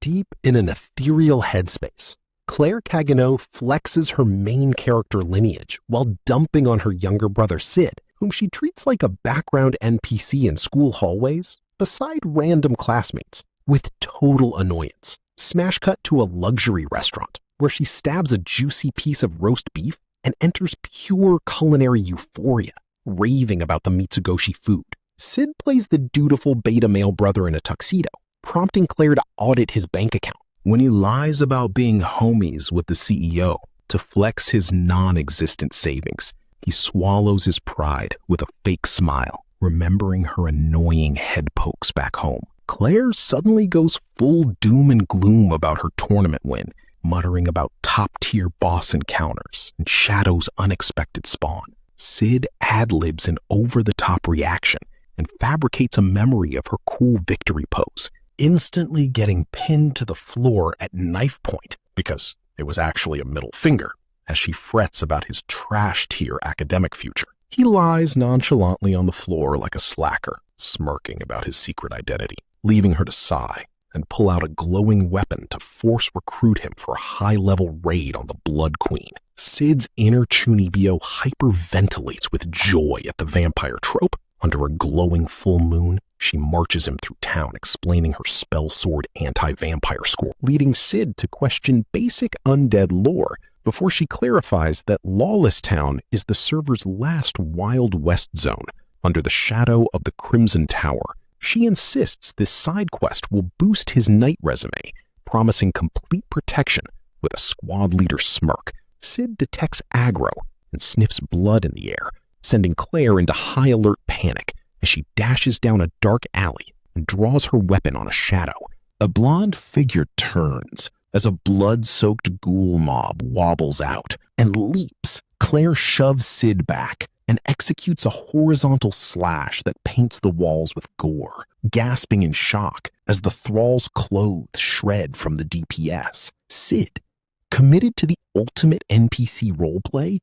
Deep in an ethereal headspace, Claire Cagano flexes her main character lineage while dumping on her younger brother Sid, whom she treats like a background NPC in school hallways beside random classmates, with total annoyance. Smash cut to a luxury restaurant where she stabs a juicy piece of roast beef and enters pure culinary euphoria, raving about the Mitsugoshi food. Sid plays the dutiful beta male brother in a tuxedo, prompting Claire to audit his bank account. When he lies about being homies with the CEO to flex his non-existent savings, he swallows his pride with a fake smile, remembering her annoying head pokes back home. Claire suddenly goes full doom and gloom about her tournament win, muttering about top-tier boss encounters and Shadow's unexpected spawn. Sid ad-libs an over-the-top reaction and fabricates a memory of her cool victory pose, instantly getting pinned to the floor at knife point because it was actually a middle finger, as she frets about his trash-tier academic future. He lies nonchalantly on the floor like a slacker, smirking about his secret identity, leaving her to sigh and pull out a glowing weapon to force recruit him for a high-level raid on the Blood Queen. Sid's inner Chunibyo hyperventilates with joy at the vampire trope. Under a glowing full moon, she marches him through town explaining her spell sword anti-vampire score, leading Sid to question basic undead lore before she clarifies that Lawless Town is the server's last Wild West zone under the shadow of the Crimson Tower. She insists this side quest will boost his knight resume, promising complete protection with a squad leader smirk. Sid detects aggro and sniffs blood in the air, sending Claire into high alert panic as she dashes down a dark alley and draws her weapon on a shadow. A blonde figure turns as a blood-soaked ghoul mob wobbles out and leaps. Claire shoves Sid back and executes a horizontal slash that paints the walls with gore, gasping in shock as the thrall's clothes shred from the DPS. Sid, committed to the ultimate NPC roleplay,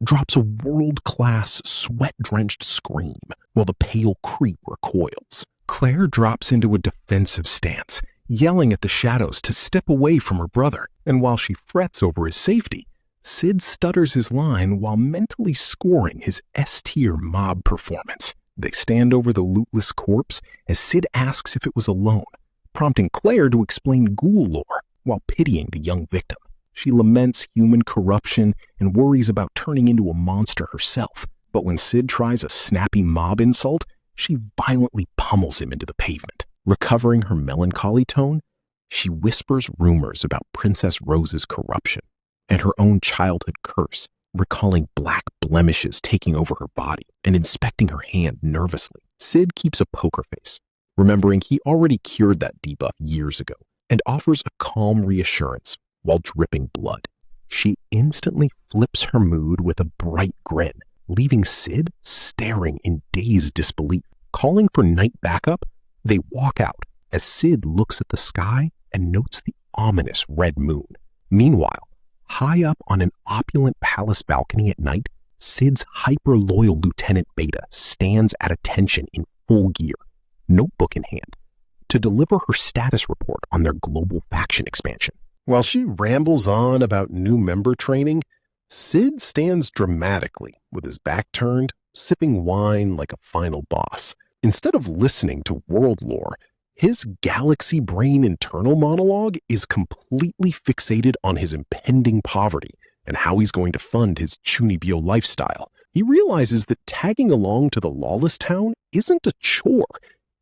drops a world-class, sweat-drenched scream while the pale creep recoils. Claire drops into a defensive stance, yelling at the shadows to step away from her brother, and while she frets over his safety, Sid stutters his line while mentally scoring his S-tier mob performance. They stand over the lootless corpse as Sid asks if it was alone, prompting Claire to explain ghoul lore while pitying the young victim. She laments human corruption and worries about turning into a monster herself, but when Sid tries a snappy mob insult, she violently pummels him into the pavement. Recovering her melancholy tone, she whispers rumors about Princess Rose's corruption and her own childhood curse, recalling black blemishes taking over her body and inspecting her hand nervously. Sid keeps a poker face, remembering he already cured that debuff years ago, and offers a calm reassurance while dripping blood. She instantly flips her mood with a bright grin, leaving Sid staring in dazed disbelief. Calling for night backup, they walk out as Sid looks at the sky and notes the ominous red moon. Meanwhile, high up on an opulent palace balcony at night, Sid's hyper-loyal Lieutenant Beta stands at attention in full gear, notebook in hand, to deliver her status report on their global faction expansion. While she rambles on about new member training, Sid stands dramatically with his back turned, sipping wine like a final boss. Instead of listening to world lore, his galaxy brain internal monologue is completely fixated on his impending poverty and how he's going to fund his Chunibyo lifestyle. He realizes that tagging along to the Lawless Town isn't a chore,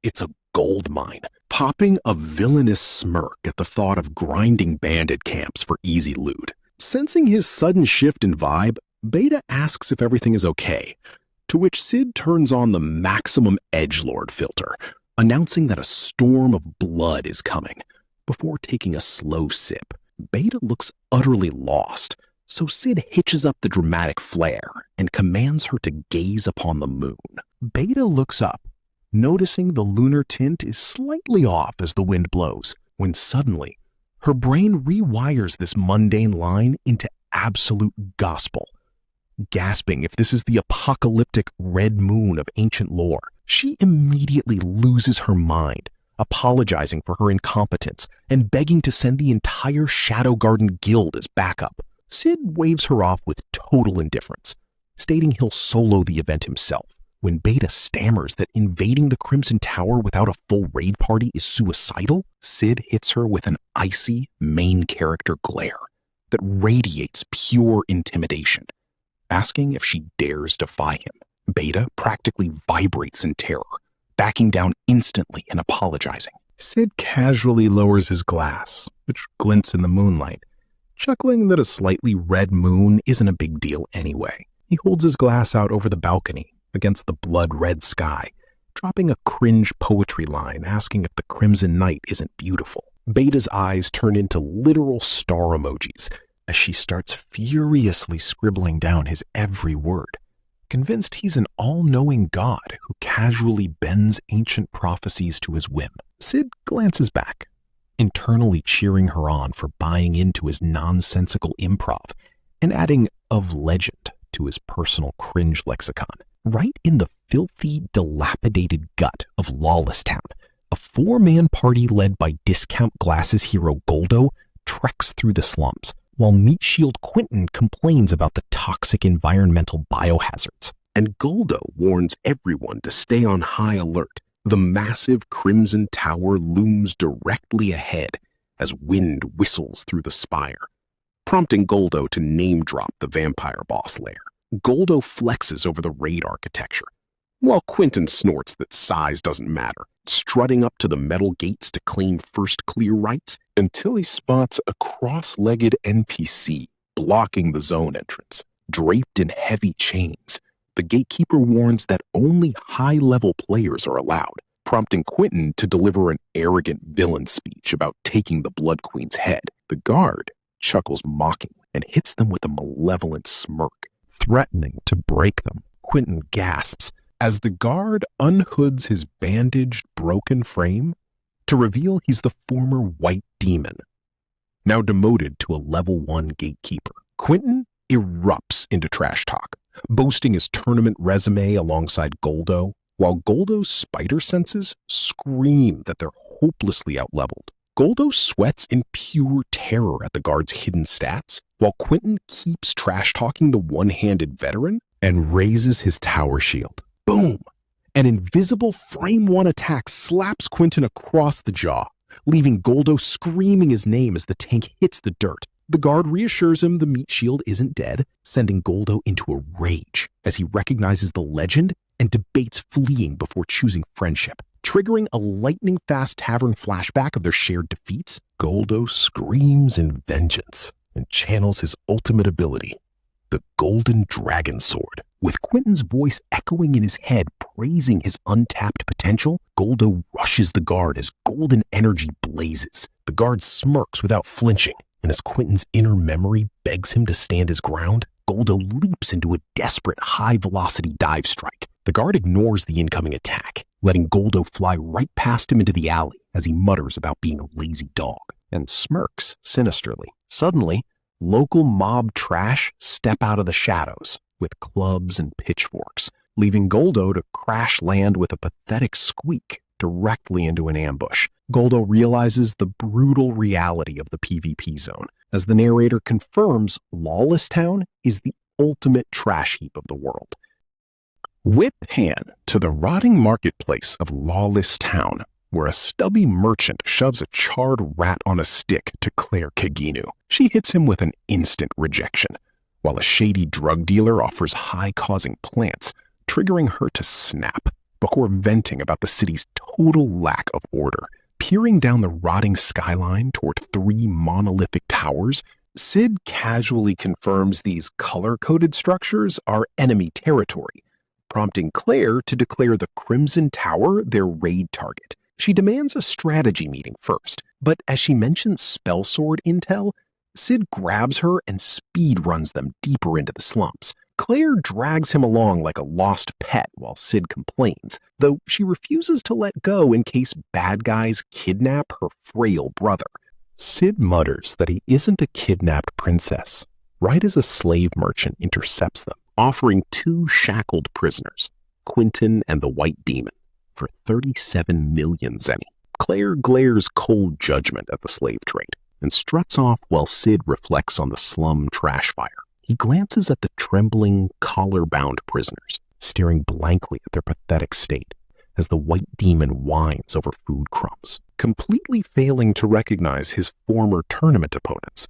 it's a gold mine. Popping a villainous smirk at the thought of grinding bandit camps for easy loot. Sensing his sudden shift in vibe, Beta asks if everything is okay, to which Sid turns on the maximum edgelord filter, announcing that a storm of blood is coming. Before taking a slow sip, Beta looks utterly lost, so Sid hitches up the dramatic flair and commands her to gaze upon the moon. Beta looks up, noticing the lunar tint is slightly off as the wind blows, when suddenly, her brain rewires this mundane line into absolute gospel. Gasping if this is the apocalyptic red moon of ancient lore, she immediately loses her mind, apologizing for her incompetence and begging to send the entire Shadow Garden Guild as backup. Sid waves her off with total indifference, stating he'll solo the event himself. When Beta stammers that invading the Crimson Tower without a full raid party is suicidal, Sid hits her with an icy main character glare that radiates pure intimidation, asking if she dares defy him. Beta practically vibrates in terror, backing down instantly and apologizing. Sid casually lowers his glass, which glints in the moonlight, chuckling that a slightly red moon isn't a big deal anyway. He holds his glass out over the balcony against the blood-red sky, dropping a cringe poetry line asking if the crimson night isn't beautiful. Beta's eyes turn into literal star emojis as she starts furiously scribbling down his every word, convinced he's an all-knowing god who casually bends ancient prophecies to his whim. Sid glances back, internally cheering her on for buying into his nonsensical improv and adding "of legend" to his personal cringe lexicon. Right in the filthy, dilapidated gut of Lawless Town, a four-man party led by discount glasses hero Goldo treks through the slums, while Meat Shield Quentin complains about the toxic environmental biohazards. And Goldo warns everyone to stay on high alert. The massive Crimson Tower looms directly ahead as wind whistles through the spire, prompting Goldo to name-drop the vampire boss lair. Goldo flexes over the raid architecture, while Quentin snorts that size doesn't matter, strutting up to the metal gates to claim first clear rights until he spots a cross-legged NPC blocking the zone entrance. Draped in heavy chains, the gatekeeper warns that only high-level players are allowed, prompting Quentin to deliver an arrogant villain speech about taking the Blood Queen's head. The guard chuckles mockingly and hits them with a malevolent smirk, threatening to break them. Quentin gasps as the guard unhoods his bandaged, broken frame to reveal he's the former White Demon, now demoted to a level 1 gatekeeper. Quentin erupts into trash talk, boasting his tournament resume alongside Goldo, while Goldo's spider senses scream that they're hopelessly outleveled. Goldo sweats in pure terror at the guard's hidden stats, while Quentin keeps trash-talking the one-handed veteran and raises his tower shield. Boom! An invisible frame 1 attack slaps Quentin across the jaw, leaving Goldo screaming his name as the tank hits the dirt. The guard reassures him the meat shield isn't dead, sending Goldo into a rage as he recognizes the legend and debates fleeing before choosing friendship. Triggering a lightning-fast tavern flashback of their shared defeats, Goldo screams in vengeance and channels his ultimate ability, the Golden Dragon Sword. With Quentin's voice echoing in his head praising his untapped potential, Goldo rushes the guard as golden energy blazes. The guard smirks without flinching, and as Quentin's inner memory begs him to stand his ground, Goldo leaps into a desperate high-velocity dive strike. The guard ignores the incoming attack, letting Goldo fly right past him into the alley as he mutters about being a lazy dog and smirks sinisterly. Suddenly, local mob trash step out of the shadows with clubs and pitchforks, leaving Goldo to crash land with a pathetic squeak directly into an ambush. Goldo realizes the brutal reality of the PvP zone as the narrator confirms Lawless Town is the ultimate trash heap of the world. Whip pan to the rotting marketplace of Lawless Town, where a stubby merchant shoves a charred rat on a stick to Claire Kaginu. She hits him with an instant rejection, while a shady drug dealer offers high-causing plants, triggering her to snap before venting about the city's total lack of order. Peering down the rotting skyline toward 3 monolithic towers, Sid casually confirms these color-coded structures are enemy territory, prompting Claire to declare the Crimson Tower their raid target. She demands a strategy meeting first, but as she mentions spell sword intel, Sid grabs her and speed runs them deeper into the slums. Claire drags him along like a lost pet while Sid complains, though she refuses to let go in case bad guys kidnap her frail brother. Sid mutters that he isn't a kidnapped princess, right as a slave merchant intercepts them, offering 2 shackled prisoners, Quentin and the White Demon, for 37 million zenny. Claire glares cold judgment at the slave trade and struts off while Sid reflects on the slum trash fire. He glances at the trembling, collar-bound prisoners, staring blankly at their pathetic state as the white demon whines over food crumbs, completely failing to recognize his former tournament opponents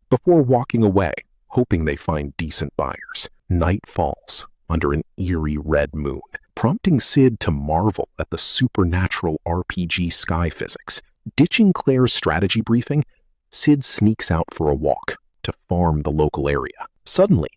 before walking away, hoping they find decent buyers. Night falls under an eerie red moon, prompting Sid to marvel at the supernatural RPG sky physics. Ditching Claire's strategy briefing, Sid sneaks out for a walk to farm the local area. Suddenly,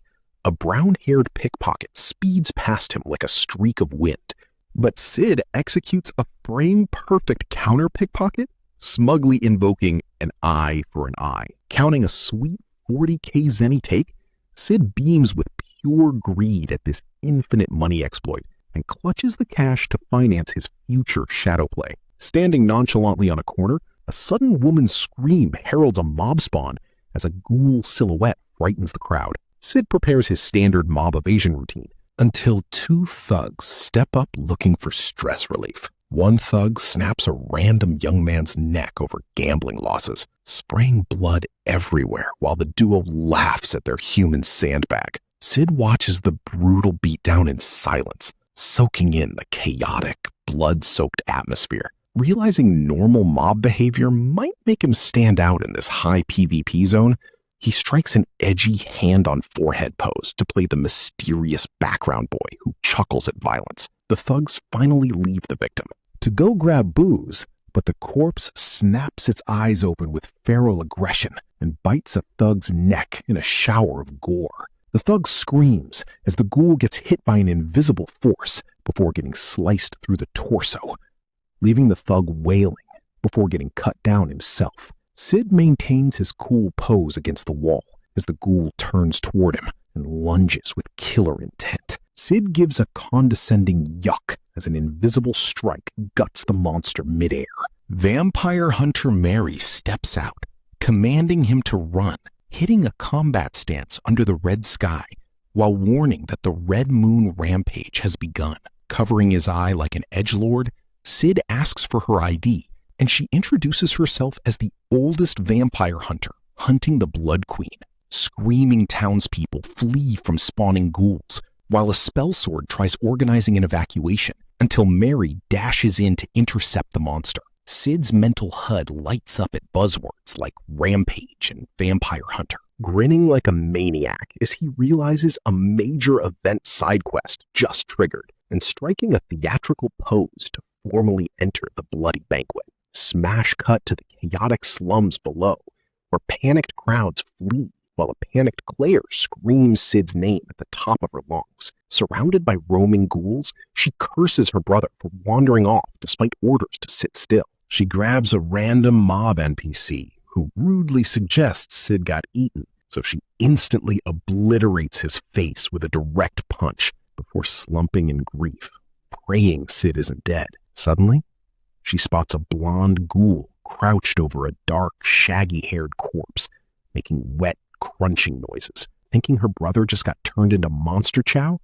a brown-haired pickpocket speeds past him like a streak of wind, but Sid executes a frame-perfect counter-pickpocket, smugly invoking an eye for an eye. Counting a sweet 40k zenny take, Sid beams with pure greed at this infinite money exploit and clutches the cash to finance his future shadow play. Standing nonchalantly on a corner, a sudden woman's scream heralds a mob spawn as a ghoul silhouette frightens the crowd. Sid prepares his standard mob evasion routine until two thugs step up looking for stress relief. One thug snaps a random young man's neck over gambling losses, spraying blood everywhere while the duo laughs at their human sandbag. Sid watches the brutal beatdown in silence, soaking in the chaotic, blood-soaked atmosphere. Realizing normal mob behavior might make him stand out in this high PvP zone, he strikes an edgy hand-on-forehead pose to play the mysterious background boy who chuckles at violence. The thugs finally leave the victim to go grab booze, but the corpse snaps its eyes open with feral aggression and bites a thug's neck in a shower of gore. The thug screams as the ghoul gets hit by an invisible force before getting sliced through the torso, leaving the thug wailing before getting cut down himself. Sid maintains his cool pose against the wall as the ghoul turns toward him and lunges with killer intent. Sid gives a condescending yuck as an invisible strike guts the monster midair. Vampire Hunter Mary steps out, commanding him to run, hitting a combat stance under the red sky while warning that the Red Moon rampage has begun. Covering his eye like an edgelord, Sid asks for her ID, and she introduces herself as the oldest vampire hunter hunting the Blood Queen. Screaming townspeople flee from spawning ghouls, while a spellsword tries organizing an evacuation until Mary dashes in to intercept the monster. Sid's mental HUD lights up at buzzwords like rampage and vampire hunter, grinning like a maniac as he realizes a major event side quest just triggered and striking a theatrical pose to formally enter the bloody banquet. Smash cut to the chaotic slums below, where panicked crowds flee while a panicked Claire screams Sid's name at the top of her lungs. Surrounded by roaming ghouls, she curses her brother for wandering off despite orders to sit still. She grabs a random mob NPC who rudely suggests Sid got eaten, so she instantly obliterates his face with a direct punch before slumping in grief, praying Sid isn't dead. Suddenly, she spots a blonde ghoul crouched over a dark, shaggy-haired corpse, making wet, crunching noises. Thinking her brother just got turned into monster chow,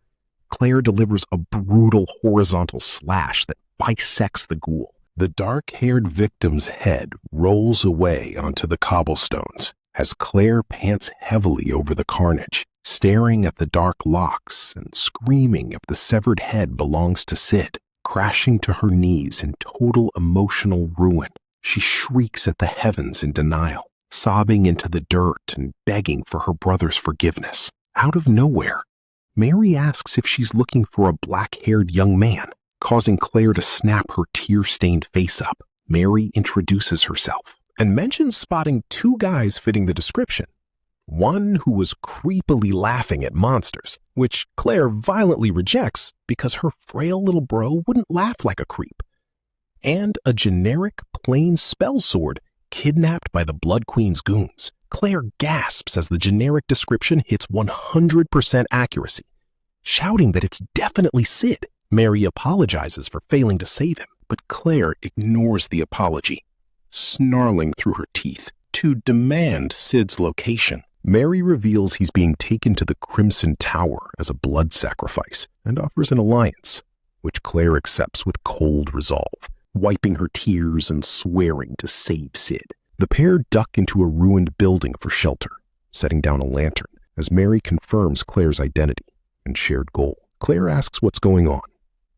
Claire delivers a brutal horizontal slash that bisects the ghoul. The dark-haired victim's head rolls away onto the cobblestones as Claire pants heavily over the carnage, staring at the dark locks and screaming if the severed head belongs to Sid. Crashing to her knees in total emotional ruin, she shrieks at the heavens in denial, sobbing into the dirt and begging for her brother's forgiveness. Out of nowhere, Mary asks if she's looking for a black-haired young man, causing Claire to snap her tear-stained face up. Mary introduces herself and mentions spotting two guys fitting the description. One who was creepily laughing at monsters, which Claire violently rejects because her frail little bro wouldn't laugh like a creep. And a generic, plain spell sword kidnapped by the Blood Queen's goons. Claire gasps as the generic description hits 100% accuracy, shouting that it's definitely Sid. Mary apologizes for failing to save him, but Claire ignores the apology, snarling through her teeth to demand Sid's location. Mary reveals he's being taken to the Crimson Tower as a blood sacrifice and offers an alliance, which Claire accepts with cold resolve. wiping her tears and swearing to save Sid. The pair duck into a ruined building for shelter, setting down a lantern as Mary confirms Claire's identity and shared goal. Claire asks what's going on,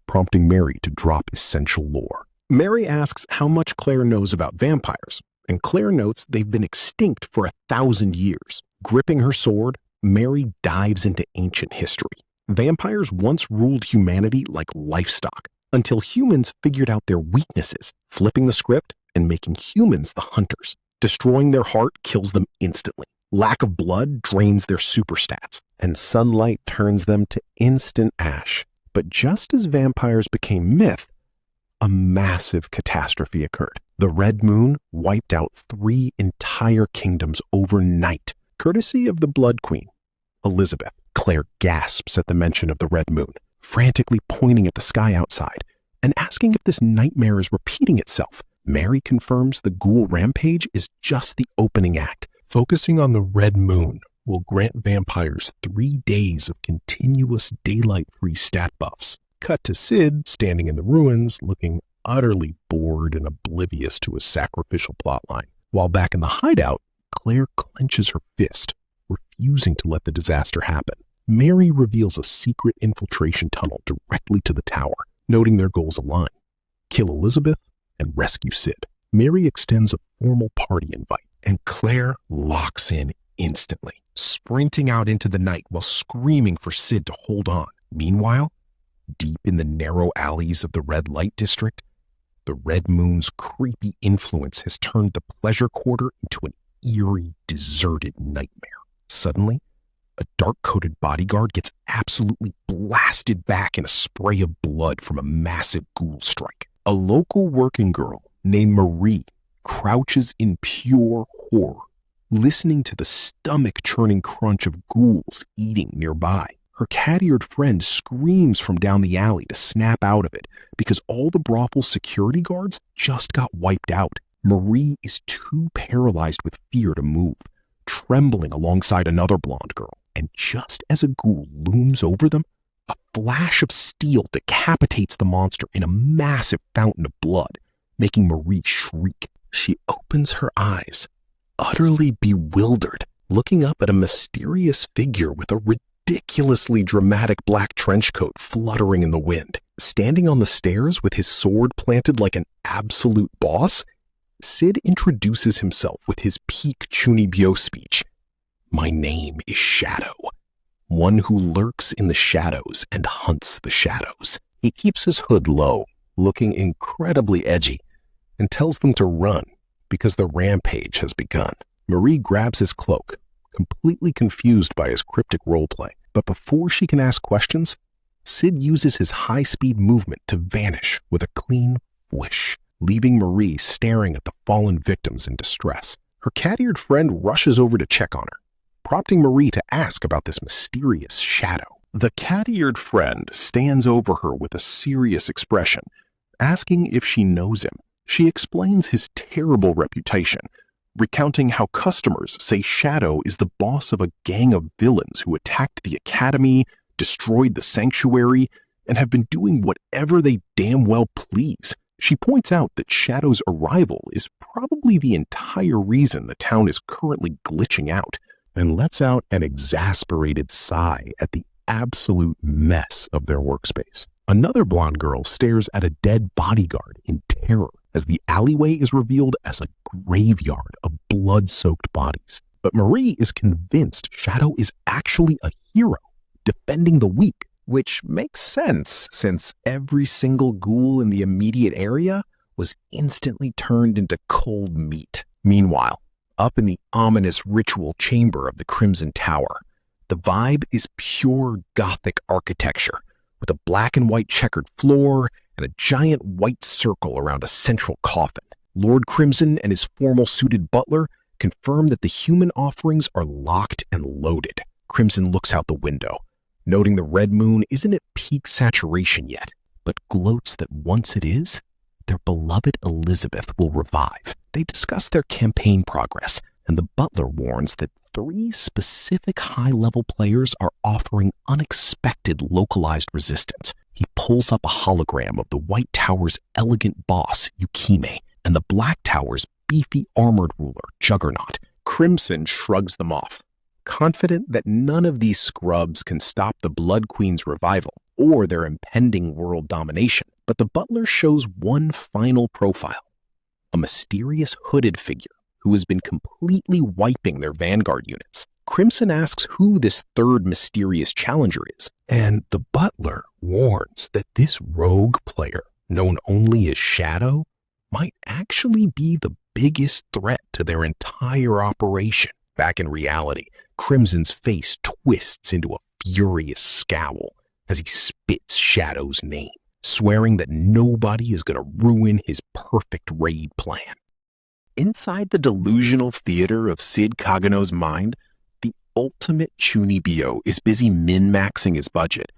prompting Mary to drop essential lore. Mary asks how much Claire knows about vampires, and Claire notes they've been extinct for 1,000 years. Gripping her sword, Mary dives into ancient history. Vampires once ruled humanity like livestock, until humans figured out their weaknesses, flipping the script and making humans the hunters. Destroying their heart kills them instantly. Lack of blood drains their super stats, and sunlight turns them to instant ash. But just as vampires became myth, a massive catastrophe occurred. The Red Moon wiped out 3 entire kingdoms overnight, courtesy of the Blood Queen, Elizabeth. Claire gasps at the mention of the Red Moon, frantically pointing at the sky outside and asking if this nightmare is repeating itself. Mary confirms the ghoul rampage is just the opening act. Focusing on the Red Moon will grant vampires 3 days of continuous daylight-free stat buffs. Cut to Sid standing in the ruins, looking utterly bored and oblivious to his sacrificial plotline. While back in the hideout, Claire clenches her fist, refusing to let the disaster happen. Mary reveals a secret infiltration tunnel directly to the tower, noting their goals align: kill Elizabeth and rescue Sid. Mary extends a formal party invite, and Claire locks in instantly, sprinting out into the night while screaming for Sid to hold on. Meanwhile, deep in the narrow alleys of the Red Light District, the Red Moon's creepy influence has turned the pleasure quarter into an eerie, deserted nightmare. Suddenly, a dark-coated bodyguard gets absolutely blasted back in a spray of blood from a massive ghoul strike. A local working girl named Marie crouches in pure horror, listening to the stomach-churning crunch of ghouls eating nearby. Her cat-eared friend screams from down the alley to snap out of it because all the brothel's security guards just got wiped out. Marie is too paralyzed with fear to move, trembling alongside another blonde girl. And just as a ghoul looms over them, a flash of steel decapitates the monster in a massive fountain of blood, making Marie shriek. She opens her eyes, utterly bewildered, looking up at a mysterious figure with a ridiculously dramatic black trench coat fluttering in the wind. Standing on the stairs with his sword planted like an absolute boss, Sid introduces himself with his peak Chunibyo speech. "My name is Shadow, one who lurks in the shadows and hunts the shadows." He keeps his hood low, looking incredibly edgy, and tells them to run because the rampage has begun. Marie grabs his cloak, completely confused by his cryptic roleplay. But before she can ask questions, Sid uses his high-speed movement to vanish with a clean whoosh, leaving Marie staring at the fallen victims in distress. Her cat-eared friend rushes over to check on her, prompting Marie to ask about this mysterious shadow. The cat-eared friend stands over her with a serious expression, asking if she knows him. She explains his terrible reputation, recounting how customers say Shadow is the boss of a gang of villains who attacked the academy, destroyed the sanctuary, and have been doing whatever they damn well please. She points out that Shadow's arrival is probably the entire reason the town is currently glitching out, and lets out an exasperated sigh at the absolute mess of their workspace. Another blonde girl stares at a dead bodyguard in terror as the alleyway is revealed as a graveyard of blood-soaked bodies. But Marie is convinced Shadow is actually a hero, defending the weak, which makes sense since every single ghoul in the immediate area was instantly turned into cold meat. Meanwhile, up in the ominous ritual chamber of the Crimson Tower, the vibe is pure Gothic architecture, with a black and white checkered floor and a giant white circle around a central coffin. Lord Crimson and his formal-suited butler confirm that the human offerings are locked and loaded. Crimson looks out the window, noting the Red Moon isn't at peak saturation yet, but gloats that once it is, their beloved Elizabeth will revive. They discuss their campaign progress, and the butler warns that 3 specific high-level players are offering unexpected localized resistance. He He pulls up a hologram of the White Tower's elegant boss, Yukime, and the Black Tower's beefy armored ruler, Juggernaut. Crimson shrugs them off, confident that none of these scrubs can stop the Blood Queen's revival or their impending world domination. But the butler shows one final profile, a mysterious hooded figure who has been completely wiping their vanguard units. Crimson asks who this third mysterious challenger is, and the butler warns that this rogue player, known only as Shadow, might actually be the biggest threat to their entire operation. Back in reality, Crimson's face twists into a furious scowl as he spits Shadow's name, swearing that nobody is going to ruin his perfect raid plan. Inside the delusional theater of Sid Kagano's mind, the ultimate Chunibyo is busy min-maxing his budget,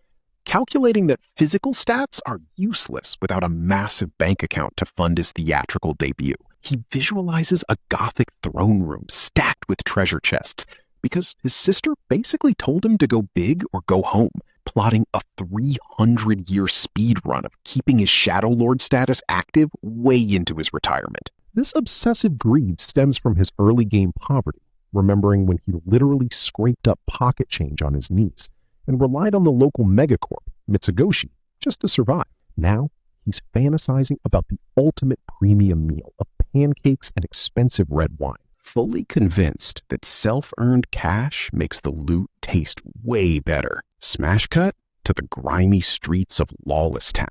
calculating that physical stats are useless without a massive bank account to fund his theatrical debut. He visualizes a gothic throne room stacked with treasure chests because his sister basically told him to go big or go home, plotting a 300-year speed run of keeping his Shadow Lord status active way into his retirement. This obsessive greed stems from his early game poverty, remembering when he literally scraped up pocket change on his knees and relied on the local megacorp, Mitsugoshi, just to survive. Now, he's fantasizing about the ultimate premium meal of pancakes and expensive red wine, fully convinced that self-earned cash makes the loot taste way better. Smash cut to the grimy streets of Lawless Town,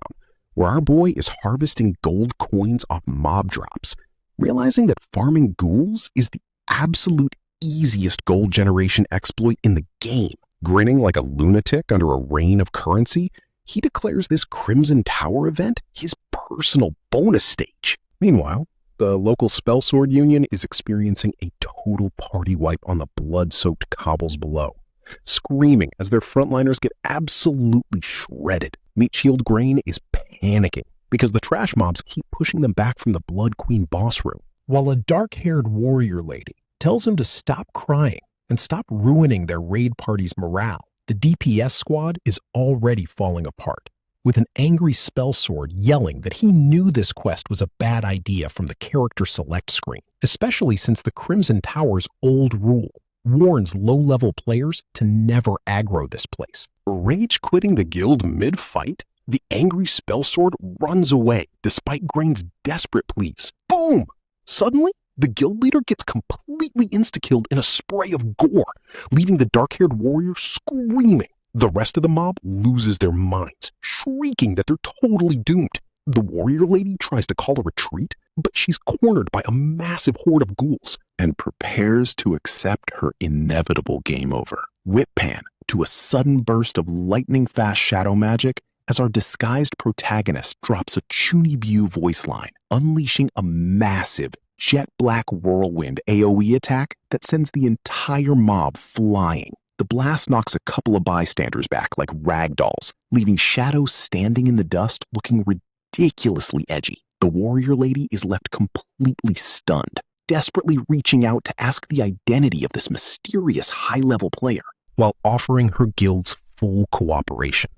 where our boy is harvesting gold coins off mob drops, realizing that farming ghouls is the absolute easiest gold generation exploit in the game. Grinning like a lunatic under a rain of currency, he declares this Crimson Tower event his personal bonus stage. Meanwhile, the local Spellsword Union is experiencing a total party wipe on the blood-soaked cobbles below, screaming as their frontliners get absolutely shredded. Meat Shield Grain is panicking because the trash mobs keep pushing them back from the Blood Queen boss room, while a dark-haired warrior lady tells him to stop crying and stop ruining their raid party's morale. The DPS squad is already falling apart, with an angry Spellsword yelling that he knew this quest was a bad idea from the character select screen, especially since the Crimson Tower's old rule warns low-level players to never aggro this place. Rage quitting the guild mid-fight, the angry Spellsword runs away despite Grain's desperate pleas. Boom! Suddenly, the guild leader gets completely insta-killed in a spray of gore, leaving the dark-haired warrior screaming. The rest of the mob loses their minds, shrieking that they're totally doomed. The warrior lady tries to call a retreat, but she's cornered by a massive horde of ghouls and prepares to accept her inevitable game over. Whip pan to a sudden burst of lightning-fast shadow magic as our disguised protagonist drops a Chunibyo voice line, unleashing a massive jet-black whirlwind AoE attack that sends the entire mob flying. The blast knocks a couple of bystanders back like ragdolls, leaving Shadow standing in the dust looking ridiculously edgy. The warrior lady is left completely stunned, desperately reaching out to ask the identity of this mysterious high-level player, while offering her guild's full cooperation.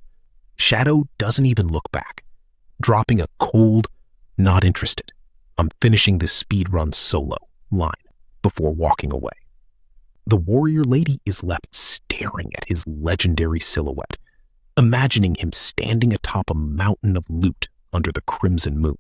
Shadow doesn't even look back, dropping a cold, "Not interested. I'm finishing this speedrun solo" line before walking away. The warrior lady is left staring at his legendary silhouette, imagining him standing atop a mountain of loot under the crimson moon.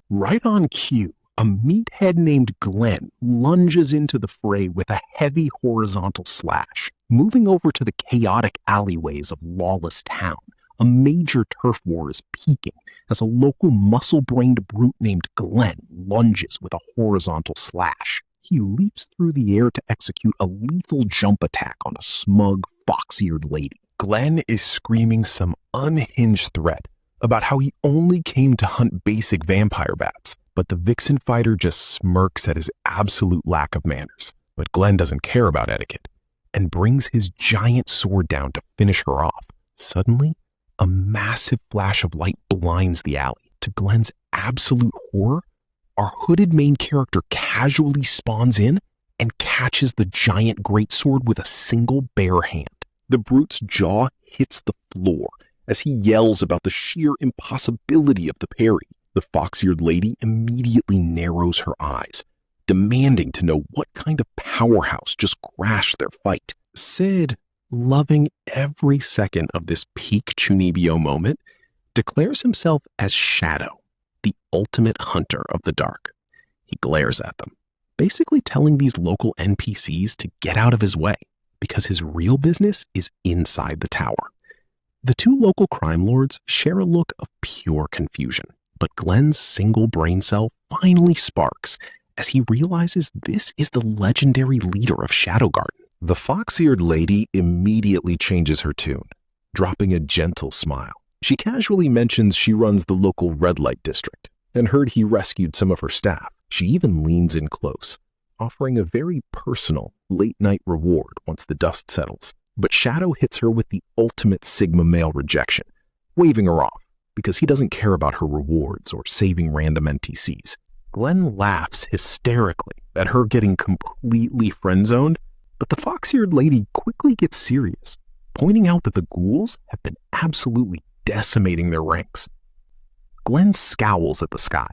Right on cue, a meathead named Glenn lunges into the fray with a heavy horizontal slash, moving over to the chaotic alleyways of Lawless Town. A major turf war is peaking as a local muscle-brained brute named Glenn lunges with a horizontal slash. He leaps through the air to execute a lethal jump attack on a smug, fox-eared lady. Glenn is screaming some unhinged threat about how he only came to hunt basic vampire bats, but the Vixen fighter just smirks at his absolute lack of manners. But Glenn doesn't care about etiquette and brings his giant sword down to finish her off. Suddenly, a massive flash of light blinds the alley. To Glenn's absolute horror, our hooded main character casually spawns in and catches the giant greatsword with a single bare hand. The brute's jaw hits the floor as he yells about the sheer impossibility of the parry. The fox-eared lady immediately narrows her eyes, demanding to know what kind of powerhouse just crashed their fight. Sid, loving every second of this peak Chunibyo moment, declares himself as Shadow, the ultimate hunter of the dark. He glares at them, basically telling these local NPCs to get out of his way, because his real business is inside the tower. The two local crime lords share a look of pure confusion, but Glenn's single brain cell finally sparks as he realizes this is the legendary leader of Shadow Garden. The fox-eared lady immediately changes her tune, dropping a gentle smile. She casually mentions she runs the local red light district and heard he rescued some of her staff. She even leans in close, offering a very personal late-night reward once the dust settles. But Shadow hits her with the ultimate Sigma male rejection, waving her off because he doesn't care about her rewards or saving random NPCs. Glenn laughs hysterically at her getting completely friend-zoned, but the fox-eared lady quickly gets serious, pointing out that the ghouls have been absolutely decimating their ranks. Glenn scowls at the sky,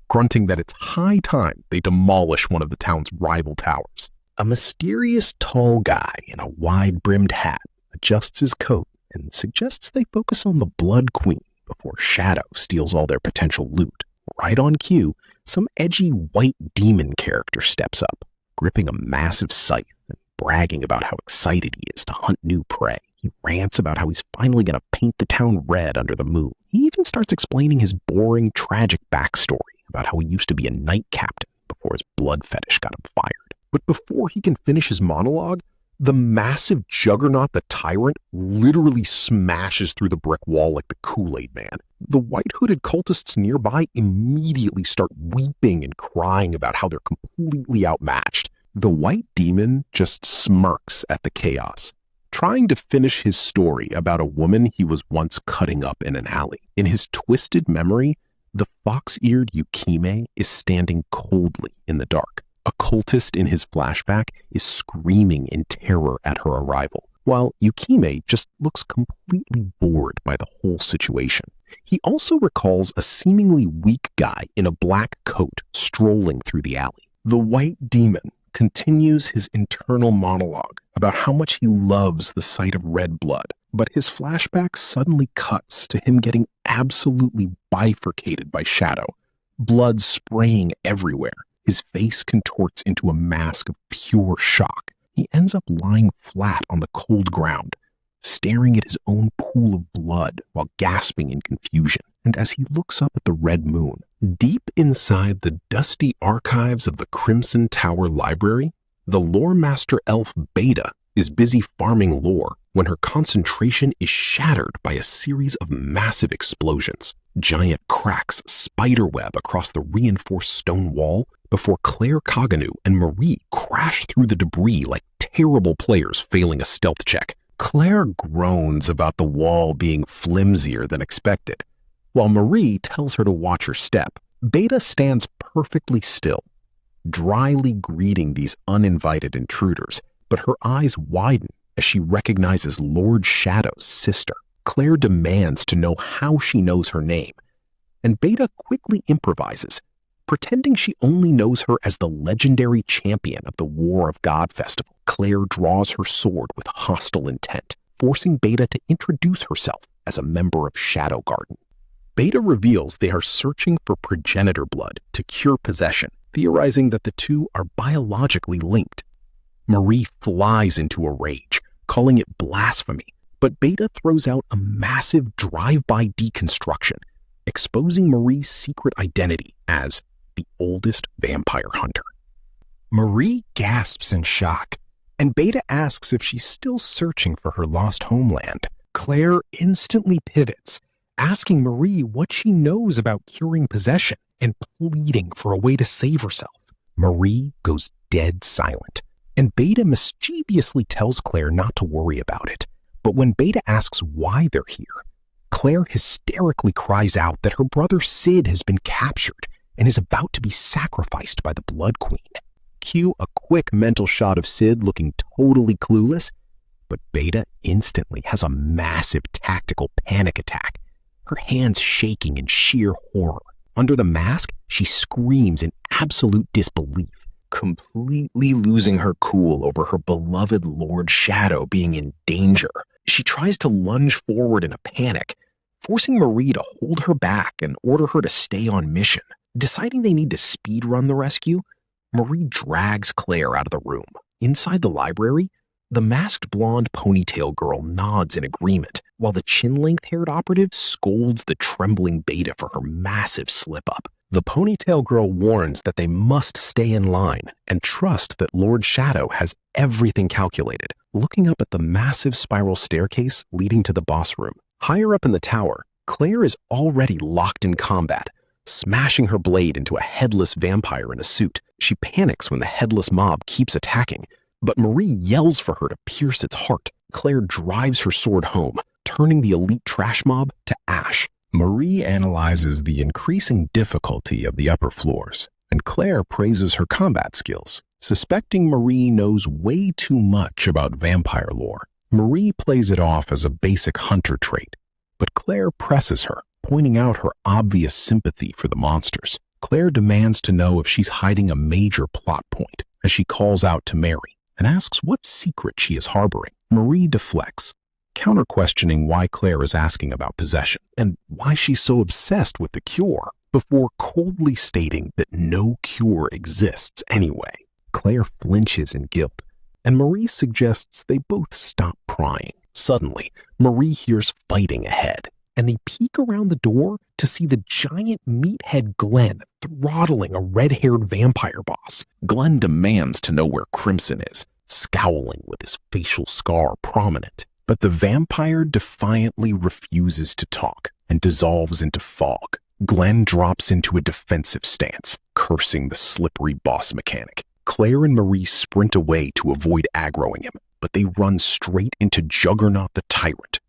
grunting that it's high time they demolish one of the town's rival towers. A mysterious tall guy in a wide-brimmed hat adjusts his coat and suggests they focus on the Blood Queen before Shadow steals all their potential loot. Right on cue, some edgy white demon character steps up, gripping a massive scythe and bragging about how excited he is to hunt new prey. He rants about how he's finally going to paint the town red under the moon. He even starts explaining his boring, tragic backstory about how he used to be a knight captain before his blood fetish got him fired. But before he can finish his monologue, the massive juggernaut, the tyrant, literally smashes through the brick wall like the Kool-Aid Man. The white-hooded cultists nearby immediately start weeping and crying about how they're completely outmatched. The white demon just smirks at the chaos, trying to finish his story about a woman he was once cutting up in an alley. In his twisted memory, the fox-eared Yukime is standing coldly in the dark. A cultist in his flashback is screaming in terror at her arrival, while Yukime just looks completely bored by the whole situation. He also recalls a seemingly weak guy in a black coat strolling through the alley. The white demon continues his internal monologue about how much he loves the sight of red blood, but his flashback suddenly cuts to him getting absolutely bifurcated by Shadow, blood spraying everywhere. His face contorts into a mask of pure shock. He ends up lying flat on the cold ground, staring at his own pool of blood while gasping in confusion. And as he looks up at the red moon, deep inside the dusty archives of the Crimson Tower Library, the lore master elf Beta is busy farming lore when her concentration is shattered by a series of massive explosions. Giant cracks spiderweb across the reinforced stone wall before Claire Kaganu and Marie crash through the debris like terrible players failing a stealth check. Claire groans about the wall being flimsier than expected, while Marie tells her to watch her step. Beta stands perfectly still, dryly greeting these uninvited intruders, but her eyes widen as she recognizes Lord Shadow's sister. Claire demands to know how she knows her name, and Beta quickly improvises, pretending she only knows her as the legendary champion of the War of God Festival. Claire draws her sword with hostile intent, forcing Beta to introduce herself as a member of Shadow Garden. Beta reveals they are searching for progenitor blood to cure possession, theorizing that the two are biologically linked. Marie flies into a rage, calling it blasphemy, but Beta throws out a massive drive-by deconstruction, exposing Marie's secret identity as the oldest vampire hunter. Marie gasps in shock, and Beta asks if she's still searching for her lost homeland. Claire instantly pivots, asking Marie what she knows about curing possession and pleading for a way to save herself. Marie goes dead silent, and Beta mischievously tells Claire not to worry about it. But when Beta asks why they're here, Claire hysterically cries out that her brother Sid has been captured and is about to be sacrificed by the Blood Queen. Cue a quick mental shot of Sid looking totally clueless, But Beta instantly has a massive tactical panic attack, her hands shaking in sheer horror. Under the mask, she screams in absolute disbelief, completely losing her cool over her beloved Lord Shadow being in danger. She tries to lunge forward in a panic, forcing Marie to hold her back and order her to stay on mission. Deciding they need to speedrun the rescue, Marie drags Claire out of the room. Inside the library, the masked blonde ponytail girl nods in agreement, while the chin-length-haired operative scolds the trembling Beta for her massive slip-up. The ponytail girl warns that they must stay in line and trust that Lord Shadow has everything calculated. Looking up at the massive spiral staircase leading to the boss room, higher up in the tower, Claire is already locked in combat, smashing her blade into a headless vampire in a suit. She panics when the headless mob keeps attacking, but Marie yells for her to pierce its heart. Claire drives her sword home, turning the elite trash mob to ash. Marie analyzes the increasing difficulty of the upper floors, and Claire praises her combat skills, suspecting Marie knows way too much about vampire lore. Marie plays it off as a basic hunter trait, but Claire presses her, pointing out her obvious sympathy for the monsters. Claire demands to know if she's hiding a major plot point as she calls out to Mary and asks what secret she is harboring. Marie deflects, counter-questioning why Claire is asking about possession and why she's so obsessed with the cure, before coldly stating that no cure exists anyway. Claire flinches in guilt, and Marie suggests they both stop prying. Suddenly, Marie hears fighting ahead, and they peek around the door to see the giant meathead Glenn throttling a red-haired vampire boss. Glenn demands to know where Crimson is, scowling with his facial scar prominent. But the vampire defiantly refuses to talk and dissolves into fog. Glenn drops into a defensive stance, cursing the slippery boss mechanic. Claire and Marie sprint away to avoid aggroing him, but they run straight into Juggernaut the Tyrant,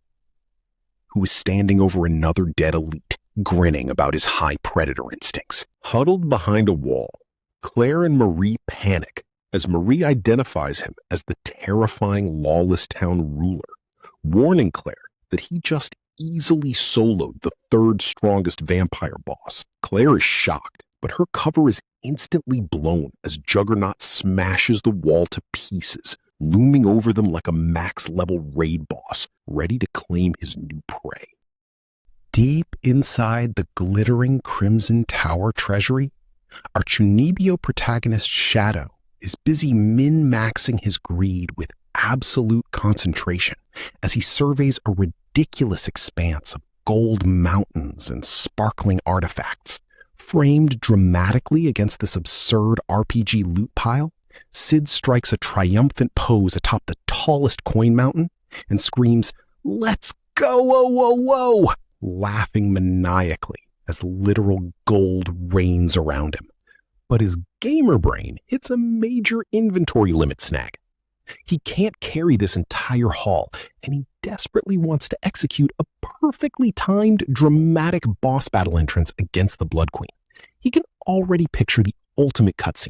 who is standing over another dead elite, grinning about his high predator instincts. Huddled behind a wall, Claire and Marie panic as Marie identifies him as the terrifying Lawless Town ruler, warning Claire that he just easily soloed the third strongest vampire boss. Claire is shocked, but her cover is instantly blown as Juggernaut smashes the wall to pieces, looming over them like a max-level raid boss, ready to claim his new prey. Deep inside the glittering Crimson Tower treasury, our Chunibyo protagonist Shadow is busy min-maxing his greed with absolute concentration as he surveys a ridiculous expanse of gold mountains and sparkling artifacts. Framed dramatically against this absurd RPG loot pile, Sid strikes a triumphant pose atop the tallest coin mountain and screams, "Let's go, whoa, whoa, whoa!" laughing maniacally as literal gold rains around him. But his gamer brain hits a major inventory limit snag. He can't carry this entire haul, and he desperately wants to execute a perfectly timed, dramatic boss battle entrance against the Blood Queen. He can already picture the ultimate cutscene.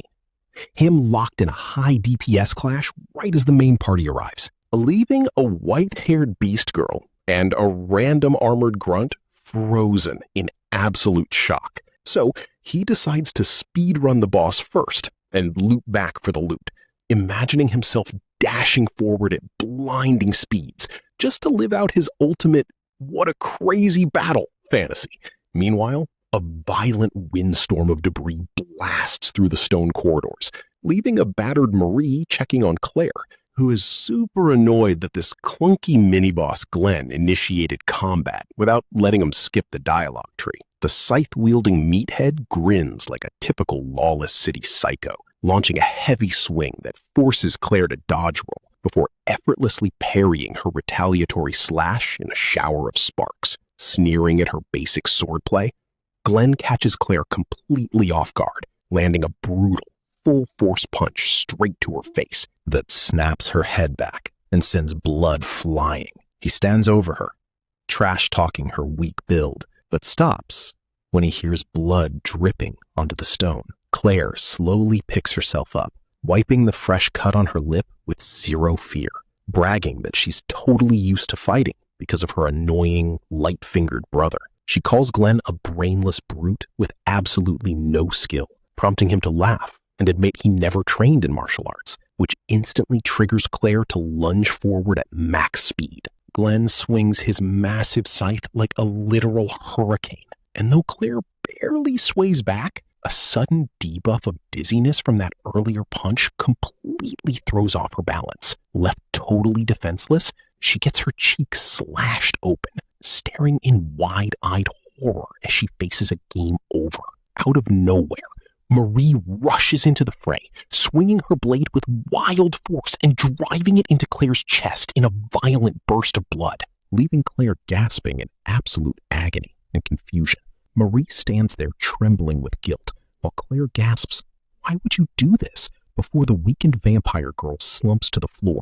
Him locked in a high DPS clash right as the main party arrives, leaving a white-haired beast girl and a random armored grunt frozen in absolute shock. So he decides to speedrun the boss first and loop back for the loot, imagining himself dashing forward at blinding speeds just to live out his ultimate "what a crazy battle" fantasy. Meanwhile, a violent windstorm of debris blasts through the stone corridors, leaving a battered Marie checking on Claire, who is super annoyed that this clunky mini-boss Glenn initiated combat without letting him skip the dialogue tree. The scythe-wielding meathead grins like a typical lawless city psycho, launching a heavy swing that forces Claire to dodge roll before effortlessly parrying her retaliatory slash in a shower of sparks. Sneering at her basic swordplay, Glenn catches Claire completely off guard, landing a brutal, full-force punch straight to her face that snaps her head back and sends blood flying. He stands over her, trash-talking her weak build, but stops when he hears blood dripping onto the stone. Claire slowly picks herself up, wiping the fresh cut on her lip with zero fear. bragging that she's totally used to fighting because of her annoying, light-fingered brother. She calls Glenn a brainless brute with absolutely no skill, prompting him to laugh and admit he never trained in martial arts, which instantly triggers Claire to lunge forward at max speed. Glenn swings his massive scythe like a literal hurricane, and though Claire barely sways back, a sudden debuff of dizziness from that earlier punch completely throws off her balance. Left totally defenseless, she gets her cheek slashed open, staring in wide-eyed horror as she faces a game over. Out of nowhere, Marie rushes into the fray, swinging her blade with wild force and driving it into Claire's chest in a violent burst of blood, leaving Claire gasping in absolute agony and confusion. Marie stands there trembling with guilt, while Claire gasps, "Why would you do this?" before the weakened vampire girl slumps to the floor,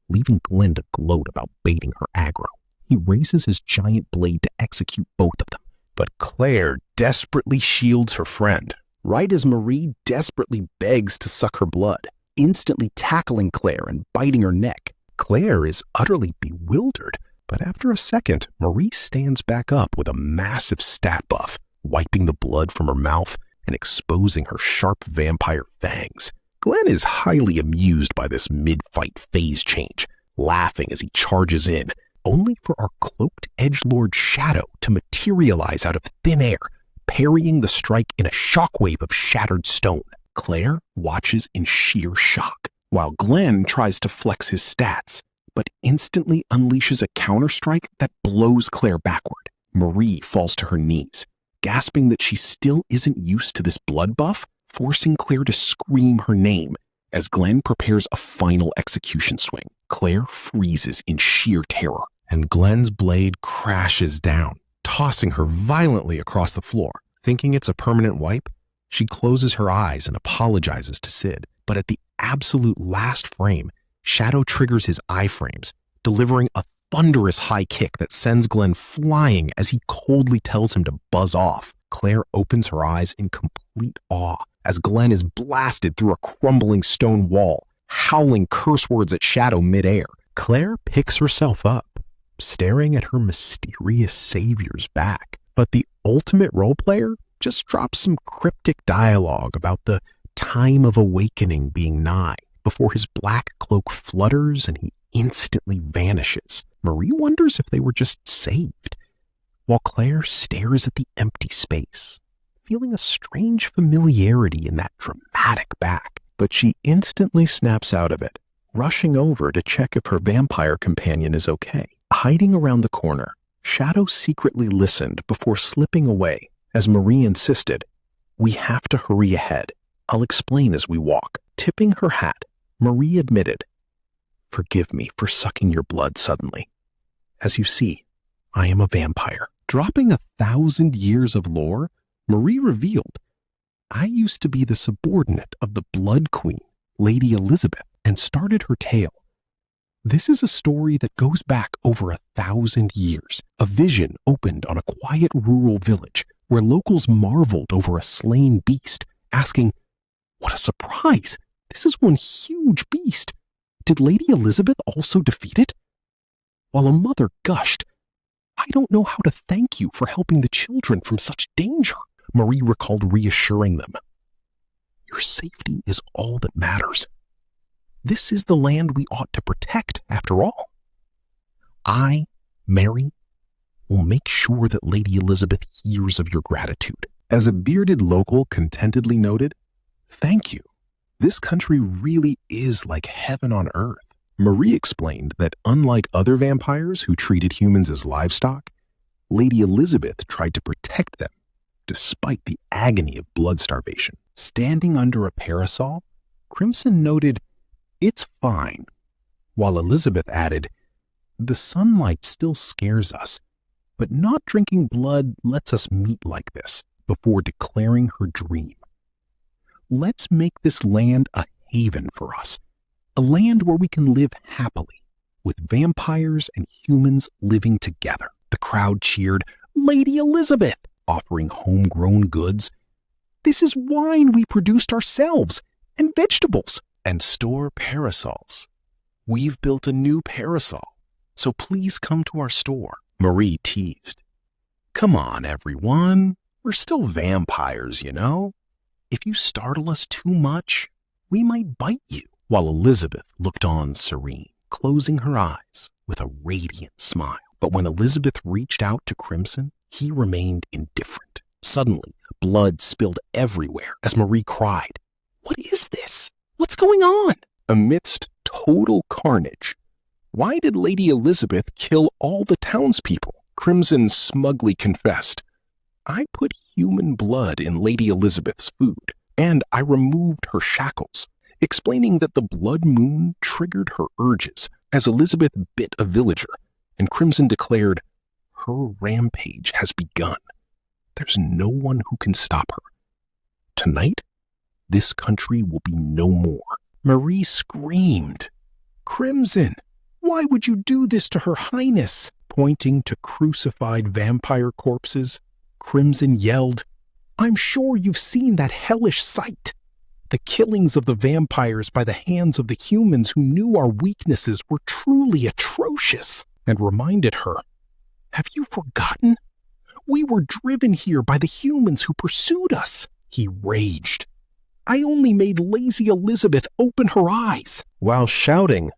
leaving Glenn to gloat about baiting her aggro. He raises his giant blade to execute both of them, but Claire desperately shields her friend, right as Marie desperately begs to suck her blood, instantly tackling Claire and biting her neck. Claire is utterly bewildered, but after a second, Marie stands back up with a massive stat buff, wiping the blood from her mouth and exposing her sharp vampire fangs. Glenn is highly amused by this mid-fight phase change, laughing as he charges in, only for our cloaked edgelord Shadow to materialize out of thin air, parrying the strike in a shockwave of shattered stone. Claire watches in sheer shock, while Glenn tries to flex his stats, but instantly unleashes a counterstrike that blows Claire backward. Marie falls to her knees, gasping that she still isn't used to this blood buff, forcing Claire to scream her name as Glenn prepares a final execution swing. Claire freezes in sheer terror, and Glenn's blade crashes down, tossing her violently across the floor. Thinking it's a permanent wipe, she closes her eyes and apologizes to Sid, but at the absolute last frame, Shadow triggers his iframes, delivering a thunderous high kick that sends Glenn flying as he coldly tells him to buzz off. Claire opens her eyes in complete awe as Glenn is blasted through a crumbling stone wall, howling curse words at Shadow midair. Claire picks herself up, staring at her mysterious savior's back, but the ultimate role player just drops some cryptic dialogue about the time of awakening being nigh before his black cloak flutters and he instantly vanishes. Marie wonders if they were just saved, while Claire stares at the empty space, feeling a strange familiarity in that dramatic back. But she instantly snaps out of it, rushing over to check if her vampire companion is okay. Hiding around the corner, Shadow secretly listened before slipping away as Marie insisted, "We have to hurry ahead. I'll explain as we walk." Tipping her hat, Marie admitted, "Forgive me for sucking your blood suddenly. As you see, I am a vampire." Dropping 1,000 years of lore, Marie revealed, "I used to be the subordinate of the Blood Queen, Lady Elizabeth," and started her tale. This is a story that goes back over 1,000 years. A vision opened on a quiet rural village where locals marveled over a slain beast, asking, "What a surprise! This is one huge beast. Did Lady Elizabeth also defeat it?" While a mother gushed, "I don't know how to thank you for helping the children from such danger," Marie recalled reassuring them, "Your safety is all that matters. This is the land we ought to protect, after all. I, Mary, will make sure that Lady Elizabeth hears of your gratitude." As a bearded local contentedly noted, "Thank you. This country really is like heaven on earth." Marie explained that unlike other vampires who treated humans as livestock, Lady Elizabeth tried to protect them despite the agony of blood starvation. Standing under a parasol, Crimson noted, "It's fine," while Elizabeth added, "The sunlight still scares us, but not drinking blood lets us meet like this," before declaring her dream. "Let's make this land a haven for us, a land where we can live happily, with vampires and humans living together." The crowd cheered, "Lady Elizabeth," offering homegrown goods. "This is wine we produced ourselves, and vegetables." "And store parasols," We've built a new parasol, so please come to our store, Marie teased. Come on, everyone. We're still vampires, you know? If you startle us too much, we might bite you. While Elizabeth looked on serene, closing her eyes with a radiant smile. But when Elizabeth reached out to Crimson, he remained indifferent. Suddenly, blood spilled everywhere as Marie cried, "What is this? What's going on?" Amidst total carnage, why did Lady Elizabeth kill all the townspeople? Crimson smugly confessed, I put human blood in Lady Elizabeth's food, and I removed her shackles, explaining that the blood moon triggered her urges as Elizabeth bit a villager, and Crimson declared, her rampage has begun. There's no one who can stop her. Tonight, this country will be no more. Marie screamed, Crimson, why would you do this to Her Highness? Pointing to crucified vampire corpses, Crimson yelled, I'm sure you've seen that hellish sight. The killings of the vampires by the hands of the humans who knew our weaknesses were truly atrocious, and reminded her, have you forgotten? We were driven here by the humans who pursued us. He raged. I only made lazy Elizabeth open her eyes, while shouting,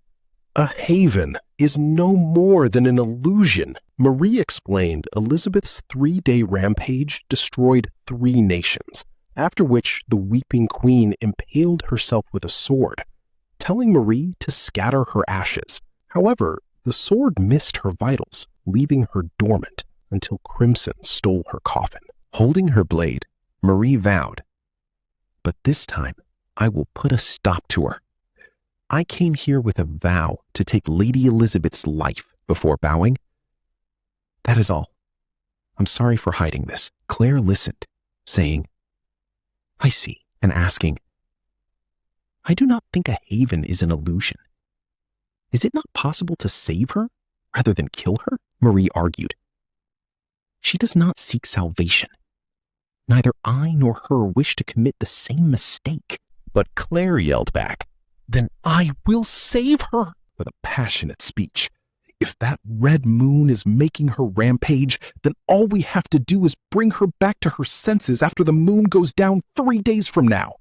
a haven is no more than an illusion. Marie explained Elizabeth's 3-day rampage destroyed 3 nations, after which the weeping queen impaled herself with a sword, telling Marie to scatter her ashes. However, the sword missed her vitals, leaving her dormant until Crimson stole her coffin. Holding her blade, Marie vowed, but this time I will put a stop to her. I came here with a vow to take Lady Elizabeth's life before bowing. That is all. I'm sorry for hiding this. Claire listened, saying, I see, and asking, I do not think a haven is an illusion. Is it not possible to save her rather than kill her? Marie argued. She does not seek salvation. Neither I nor her wish to commit the same mistake. But Claire yelled back, then I will save her, with a passionate speech. If that red moon is making her rampage, then all we have to do is bring her back to her senses after the moon goes down 3 days from now.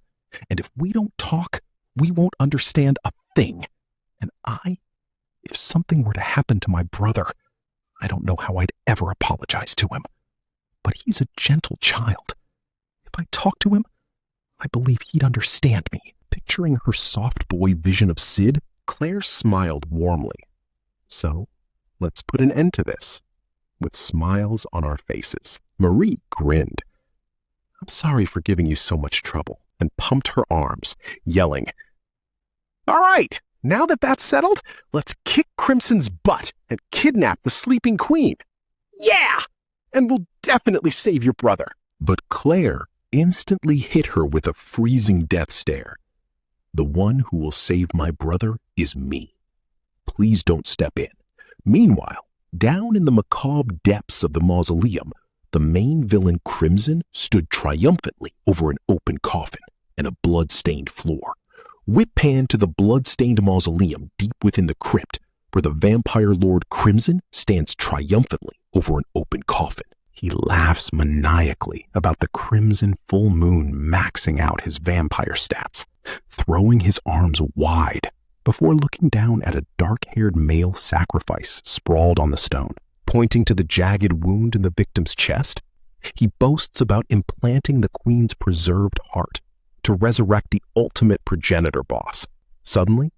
And if we don't talk, we won't understand a thing. And if something were to happen to my brother, I don't know how I'd ever apologize to him. But he's a gentle child. If I talk to him, I believe he'd understand me. Picturing her soft boy vision of Sid, Claire smiled warmly. So, let's put an end to this, with smiles on our faces. Marie grinned. I'm sorry for giving you so much trouble, and pumped her arms, yelling, all right, now that that's settled, let's kick Crimson's butt and kidnap the sleeping queen. Yeah! And we'll definitely save your brother. But Claire instantly hit her with a freezing death stare. The one who will save my brother is me. Please don't step in. Meanwhile, down in the macabre depths of the mausoleum, the main villain Crimson stood triumphantly over an open coffin and a blood-stained floor. Whip pan to the blood-stained mausoleum deep within the crypt, where the vampire lord Crimson stands triumphantly over an open coffin. He laughs maniacally about the crimson full moon maxing out his vampire stats, throwing his arms wide before looking down at a dark-haired male sacrifice sprawled on the stone. Pointing to the jagged wound in the victim's chest, he boasts about implanting the queen's preserved heart to resurrect the ultimate progenitor boss. Suddenly,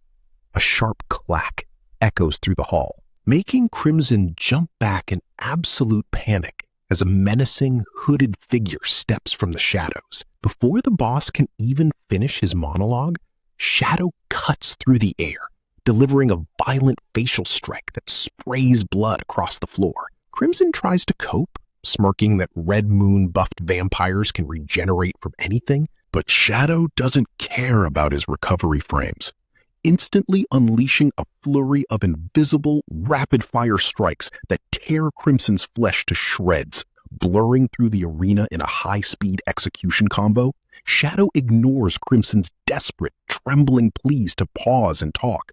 a sharp clack echoes through the hall, making Crimson jump back in absolute panic as a menacing, hooded figure steps from the shadows. Before the boss can even finish his monologue, Shadow cuts through the air, delivering a violent facial strike that sprays blood across the floor. Crimson tries to cope, smirking that red moon buffed vampires can regenerate from anything, but Shadow doesn't care about his recovery frames, instantly unleashing a flurry of invisible, rapid-fire strikes that tear Crimson's flesh to shreds. Blurring through the arena in a high-speed execution combo, Shadow ignores Crimson's desperate, trembling pleas to pause and talk,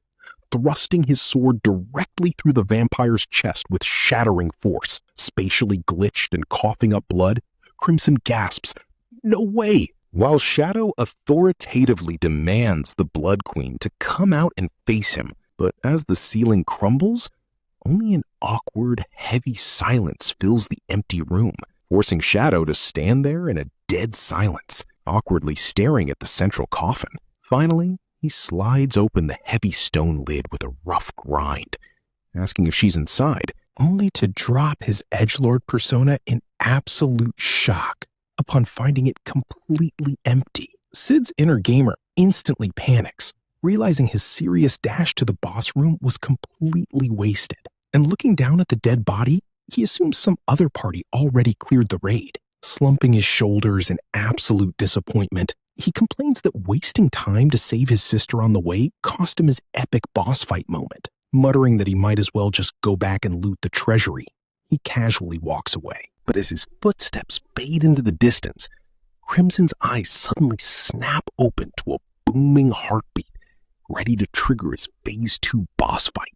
thrusting his sword directly through the vampire's chest with shattering force. Spatially glitched and coughing up blood, Crimson gasps, "No way!" while Shadow authoritatively demands the Blood Queen to come out and face him. But as the ceiling crumbles, only an awkward, heavy silence fills the empty room, forcing Shadow to stand there in a dead silence, awkwardly staring at the central coffin. Finally, he slides open the heavy stone lid with a rough grind, asking if she's inside, only to drop his edgelord persona in absolute shock upon finding it completely empty. Sid's inner gamer instantly panics, realizing his serious dash to the boss room was completely wasted. And looking down at the dead body, he assumes some other party already cleared the raid. Slumping his shoulders in absolute disappointment, he complains that wasting time to save his sister on the way cost him his epic boss fight moment. Muttering that he might as well just go back and loot the treasury, he casually walks away. But as his footsteps fade into the distance, Crimson's eyes suddenly snap open to a booming heartbeat, ready to trigger his Phase 2 boss fight.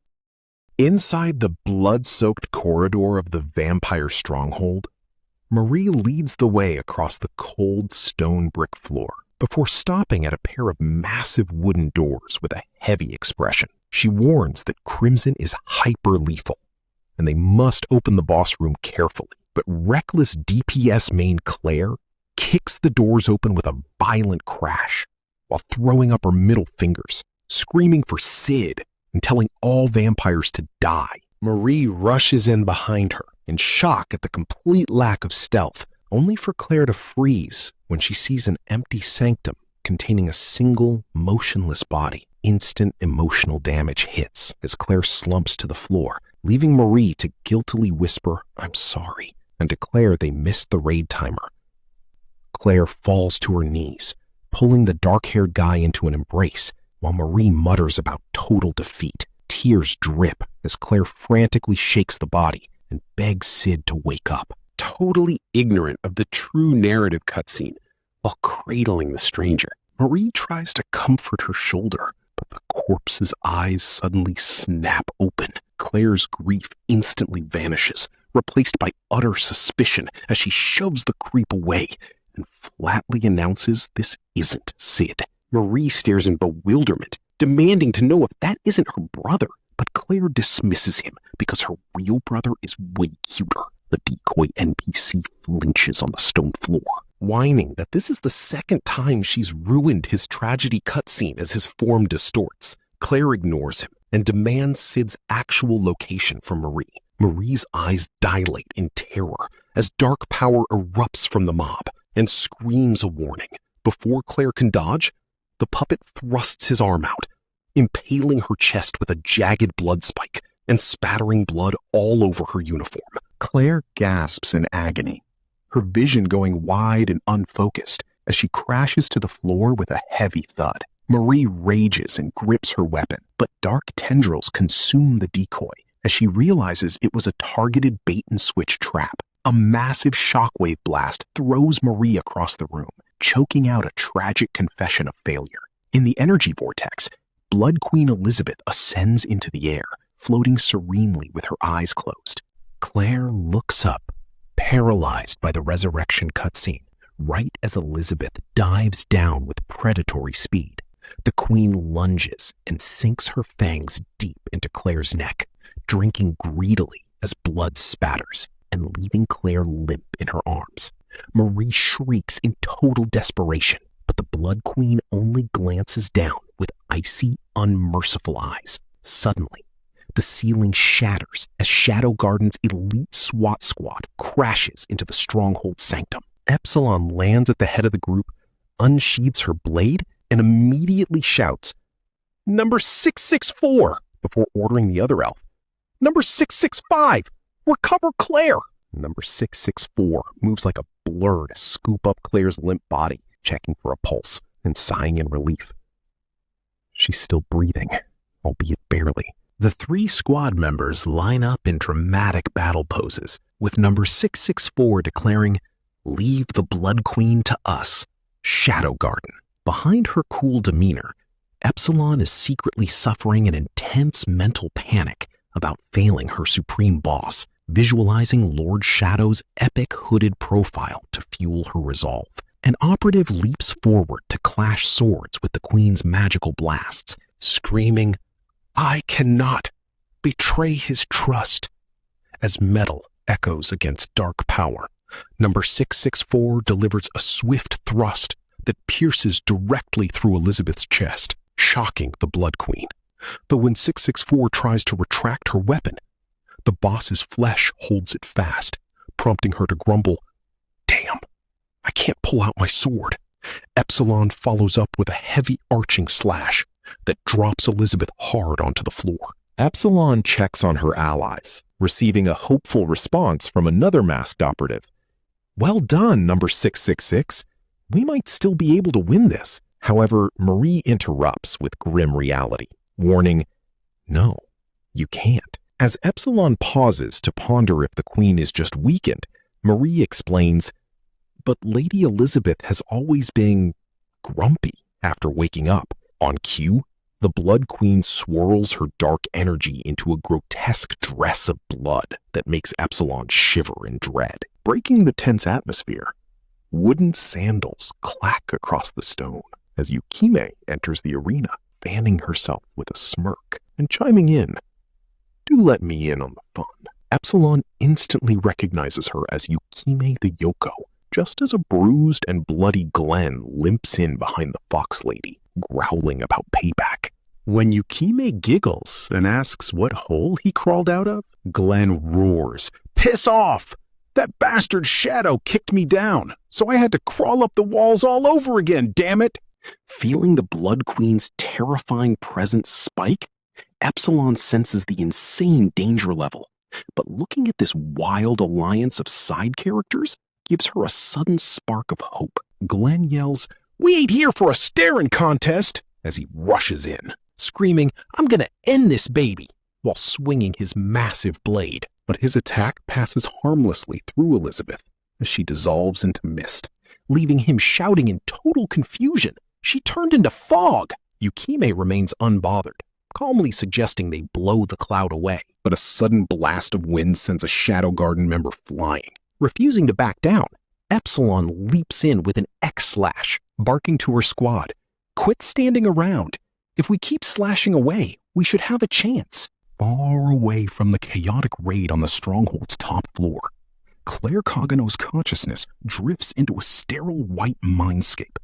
Inside the blood-soaked corridor of the vampire stronghold, Marie leads the way across the cold stone brick floor before stopping at a pair of massive wooden doors with a heavy expression. She warns that Crimson is hyper-lethal, and they must open the boss room carefully. But reckless DPS main Claire kicks the doors open with a violent crash while throwing up her middle fingers, screaming for Sid and telling all vampires to die. Marie rushes in behind her in shock at the complete lack of stealth, only for Claire to freeze when she sees an empty sanctum containing a single, motionless body. Instant emotional damage hits as Claire slumps to the floor, leaving Marie to guiltily whisper, "I'm sorry," and declare they missed the raid timer. Claire falls to her knees, pulling the dark-haired guy into an embrace, while Marie mutters about total defeat. Tears drip as Claire frantically shakes the body and begs Sid to wake up, totally ignorant of the true narrative cutscene. While cradling the stranger, Marie tries to comfort her shoulder, but the corpse's eyes suddenly snap open. Claire's grief instantly vanishes, replaced by utter suspicion as she shoves the creep away and flatly announces this isn't Sid. Marie stares in bewilderment, demanding to know if that isn't her brother, but Claire dismisses him because her real brother is way cuter. The decoy NPC flinches on the stone floor, whining that this is the second time she's ruined his tragedy cutscene as his form distorts. Claire ignores him and demands Sid's actual location from Marie. Marie's eyes dilate in terror as dark power erupts from the mob and screams a warning. Before Claire can dodge, the puppet thrusts his arm out, impaling her chest with a jagged blood spike and spattering blood all over her uniform. Claire gasps in agony, her vision going wide and unfocused as she crashes to the floor with a heavy thud. Marie rages and grips her weapon, but dark tendrils consume the decoy as she realizes it was a targeted bait-and-switch trap. A massive shockwave blast throws Marie across the room, choking out a tragic confession of failure. In the energy vortex, Blood Queen Elizabeth ascends into the air, floating serenely with her eyes closed. Claire looks up, paralyzed by the resurrection cutscene, right as Elizabeth dives down with predatory speed. The queen lunges and sinks her fangs deep into Claire's neck, drinking greedily as blood spatters and leaving Claire limp in her arms. Marie shrieks in total desperation, but the Blood Queen only glances down with icy, unmerciful eyes. Suddenly, the ceiling shatters as Shadow Garden's elite SWAT squad crashes into the stronghold sanctum. Epsilon lands at the head of the group, unsheathes her blade, and immediately shouts, "Number 664, before ordering the other elf, "Number 665, recover Claire!" Number 664 moves like a blur to scoop up Claire's limp body, checking for a pulse and sighing in relief. She's still breathing, albeit barely. The three squad members line up in dramatic battle poses, with number 664 declaring, "Leave the Blood Queen to us, Shadow Garden." Behind her cool demeanor, Epsilon is secretly suffering an intense mental panic about failing her supreme boss, visualizing Lord Shadow's epic hooded profile to fuel her resolve. An operative leaps forward to clash swords with the Queen's magical blasts, screaming, "I cannot betray his trust," as metal echoes against dark power. Number 664 delivers a swift thrust that pierces directly through Elizabeth's chest, shocking the Blood Queen. Though when 664 tries to retract her weapon, the boss's flesh holds it fast, prompting her to grumble, "Damn, I can't pull out my sword." Epsilon follows up with a heavy arching slash that drops Elizabeth hard onto the floor. Epsilon checks on her allies, receiving a hopeful response from another masked operative. "Well done, number 666. We might still be able to win this." However, Marie interrupts with grim reality, warning, "No, you can't." As Epsilon pauses to ponder if the Queen is just weakened, Marie explains, "But Lady Elizabeth has always been grumpy after waking up." On cue, the Blood Queen swirls her dark energy into a grotesque dress of blood that makes Epsilon shiver in dread. Breaking the tense atmosphere, wooden sandals clack across the stone as Yukime enters the arena, fanning herself with a smirk and chiming in, "Do let me in on the fun." Epsilon instantly recognizes her as Yukime the Yoko, just as a bruised and bloody Glenn limps in behind the Fox Lady, growling about payback. When Yukime giggles and asks what hole he crawled out of, Glenn roars, "Piss off! That bastard Shadow kicked me down, so I had to crawl up the walls all over again, damn it!" Feeling the Blood Queen's terrifying presence spike, Epsilon senses the insane danger level, but looking at this wild alliance of side characters gives her a sudden spark of hope. Glenn yells, "We ain't here for a staring contest," as he rushes in, screaming, "I'm gonna end this baby," while swinging his massive blade. But his attack passes harmlessly through Elizabeth as she dissolves into mist, leaving him shouting in total confusion. She turned into fog. Yukime remains unbothered, calmly suggesting they blow the cloud away. But a sudden blast of wind sends a Shadow Garden member flying. Refusing to back down, Epsilon leaps in with an X-slash, barking to her squad, "Quit standing around. If we keep slashing away, we should have a chance." Far away from the chaotic raid on the stronghold's top floor, Claire Cogano's consciousness drifts into a sterile white mindscape,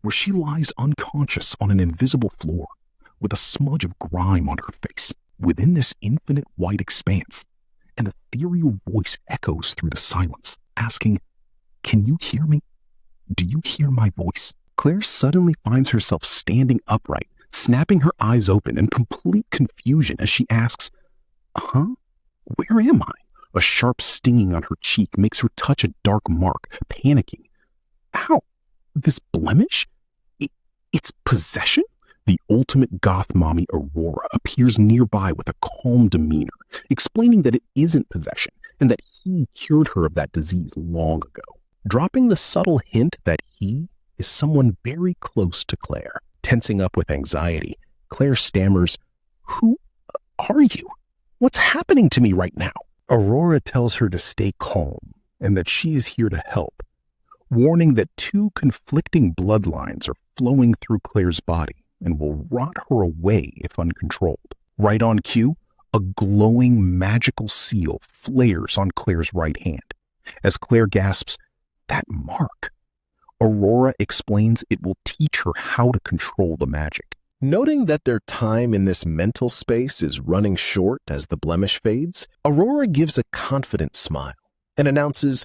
where she lies unconscious on an invisible floor, with a smudge of grime on her face. Within this infinite white expanse, an ethereal voice echoes through the silence, asking, "Can you hear me? Do you hear my voice?" Claire suddenly finds herself standing upright, snapping her eyes open in complete confusion as she asks, "Huh? Where am I?" A sharp stinging on her cheek makes her touch a dark mark, panicking. "Ow! This blemish? It's possession?" The ultimate goth mommy Aurora appears nearby with a calm demeanor, explaining that it isn't possession and that he cured her of that disease long ago, dropping the subtle hint that he is someone very close to Claire. Tensing up with anxiety, Claire stammers, "Who are you? What's happening to me right now?" Aurora tells her to stay calm and that she is here to help, warning that two conflicting bloodlines are flowing through Claire's body and will rot her away if uncontrolled. Right on cue, a glowing magical seal flares on Claire's right hand. As Claire gasps, "That mark!" Aurora explains it will teach her how to control the magic. Noting that their time in this mental space is running short as the blemish fades, Aurora gives a confident smile and announces,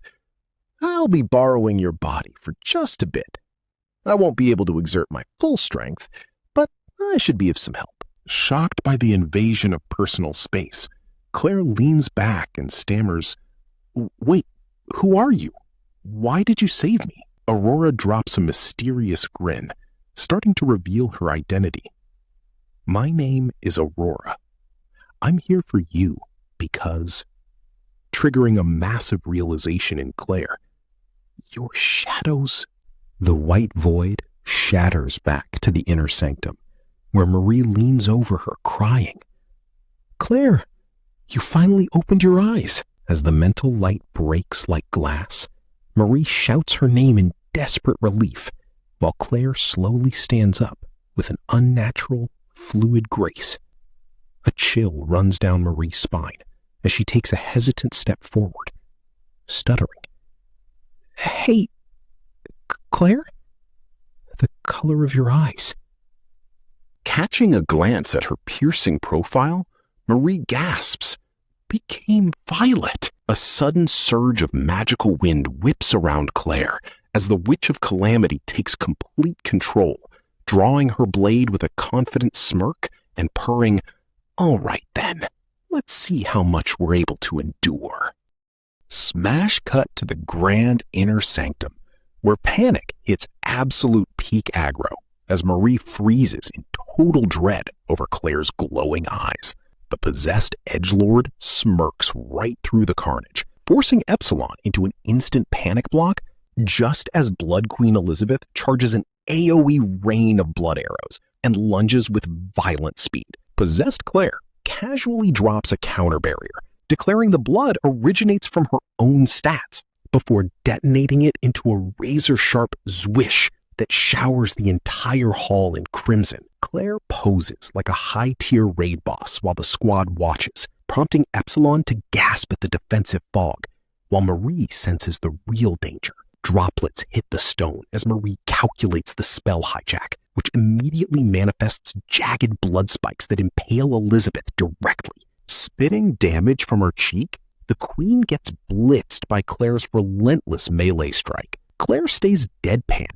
"I'll be borrowing your body for just a bit. I won't be able to exert my full strength, but I should be of some help." Shocked by the invasion of personal space, Claire leans back and stammers, "Wait, who are you? Why did you save me?" Aurora drops a mysterious grin, starting to reveal her identity. "My name is Aurora. I'm here for you because," triggering a massive realization in Claire, "your shadows." The white void shatters back to the inner sanctum, where Marie leans over her crying. "Claire, you finally opened your eyes." As the mental light breaks like glass, Marie shouts her name in desperate relief, while Claire slowly stands up with an unnatural, fluid grace. A chill runs down Marie's spine as she takes a hesitant step forward, stuttering. "Hey, Claire? The color of your eyes." Catching a glance at her piercing profile, Marie gasps. "Became violet." A sudden surge of magical wind whips around Claire as the Witch of Calamity takes complete control, drawing her blade with a confident smirk and purring, "All right then, let's see how much we're able to endure." Smash cut to the grand inner sanctum, where panic hits absolute peak aggro as Marie freezes in total dread over Claire's glowing eyes. The possessed edgelord smirks right through the carnage, forcing Epsilon into an instant panic block just as Blood Queen Elizabeth charges an AoE rain of blood arrows and lunges with violent speed. Possessed Claire casually drops a counter barrier, declaring the blood originates from her own stats, before detonating it into a razor-sharp zwish that showers the entire hall in crimson. Claire poses like a high-tier raid boss while the squad watches, prompting Epsilon to gasp at the defensive fog, while Marie senses the real danger. Droplets hit the stone as Marie calculates the spell hijack, which immediately manifests jagged blood spikes that impale Elizabeth directly. Spitting damage from her cheek, the queen gets blitzed by Claire's relentless melee strike. Claire stays deadpan,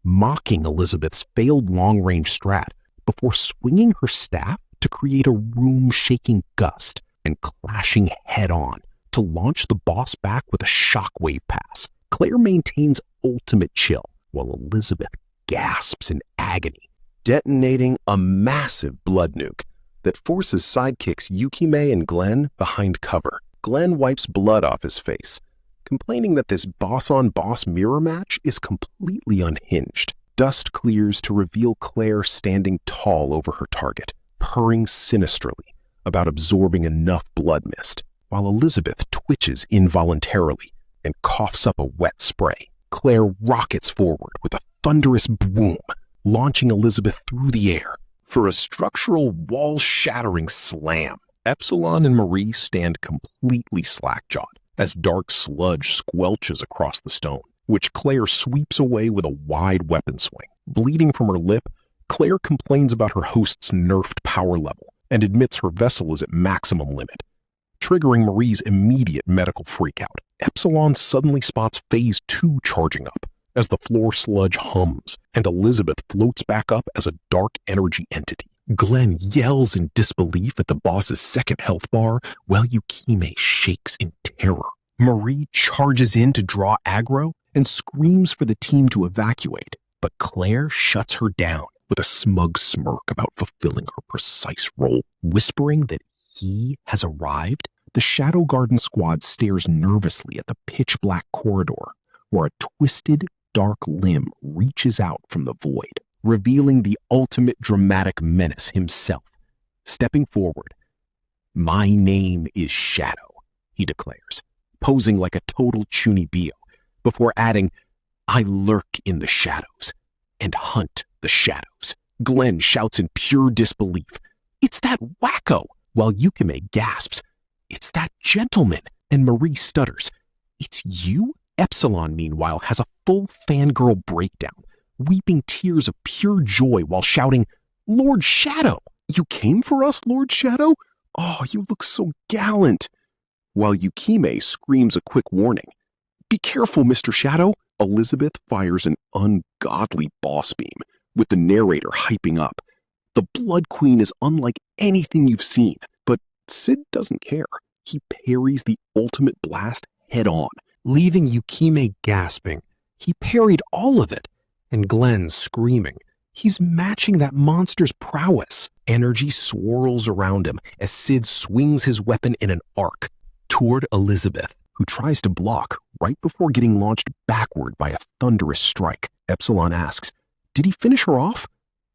mocking Elizabeth's failed long-range strat before swinging her staff to create a room-shaking gust and clashing head-on to launch the boss back with a shockwave pass. Claire maintains ultimate chill while Elizabeth gasps in agony, detonating a massive blood nuke that forces sidekicks Yukime and Glenn behind cover. Glenn wipes blood off his face, complaining that this boss-on-boss mirror match is completely unhinged. Dust clears to reveal Claire standing tall over her target, purring sinisterly about absorbing enough blood mist, while Elizabeth twitches involuntarily and coughs up a wet spray. Claire rockets forward with a thunderous boom, launching Elizabeth through the air for a structural wall-shattering slam. Epsilon and Marie stand completely slack-jawed as dark sludge squelches across the stone, which Claire sweeps away with a wide weapon swing. Bleeding from her lip, Claire complains about her host's nerfed power level and admits her vessel is at maximum limit, triggering Marie's immediate medical freakout. Epsilon suddenly spots Phase 2 charging up as the floor sludge hums and Elizabeth floats back up as a dark energy entity. Glenn yells in disbelief at the boss's second health bar while Yukime shakes in terror. Marie charges in to draw aggro and screams for the team to evacuate, but Claire shuts her down with a smug smirk about fulfilling her precise role. Whispering that he has arrived, the Shadow Garden squad stares nervously at the pitch-black corridor where a twisted, dark limb reaches out from the void, revealing the ultimate dramatic menace himself. Stepping forward, "My name is Shadow," he declares, posing like a total chunibyo, before adding, "I lurk in the shadows and hunt the shadows." Glenn shouts in pure disbelief, "It's that wacko!" while Yukime gasps, "It's that gentleman!" and Marie stutters, "It's you?" Epsilon, meanwhile, has a full fangirl breakdown, weeping tears of pure joy while shouting, "Lord Shadow! You came for us, Lord Shadow? Oh, you look so gallant!" While Yukime screams a quick warning, "Be careful, Mr. Shadow!" Elizabeth fires an ungodly boss beam, with the narrator hyping up. The Blood Queen is unlike anything you've seen, but Sid doesn't care. He parries the ultimate blast head on, leaving Yukime gasping. He parried all of it, and Glenn screaming. He's matching that monster's prowess. Energy swirls around him as Sid swings his weapon in an arc toward Elizabeth, who tries to block right before getting launched backward by a thunderous strike. Epsilon asks, "Did he finish her off?"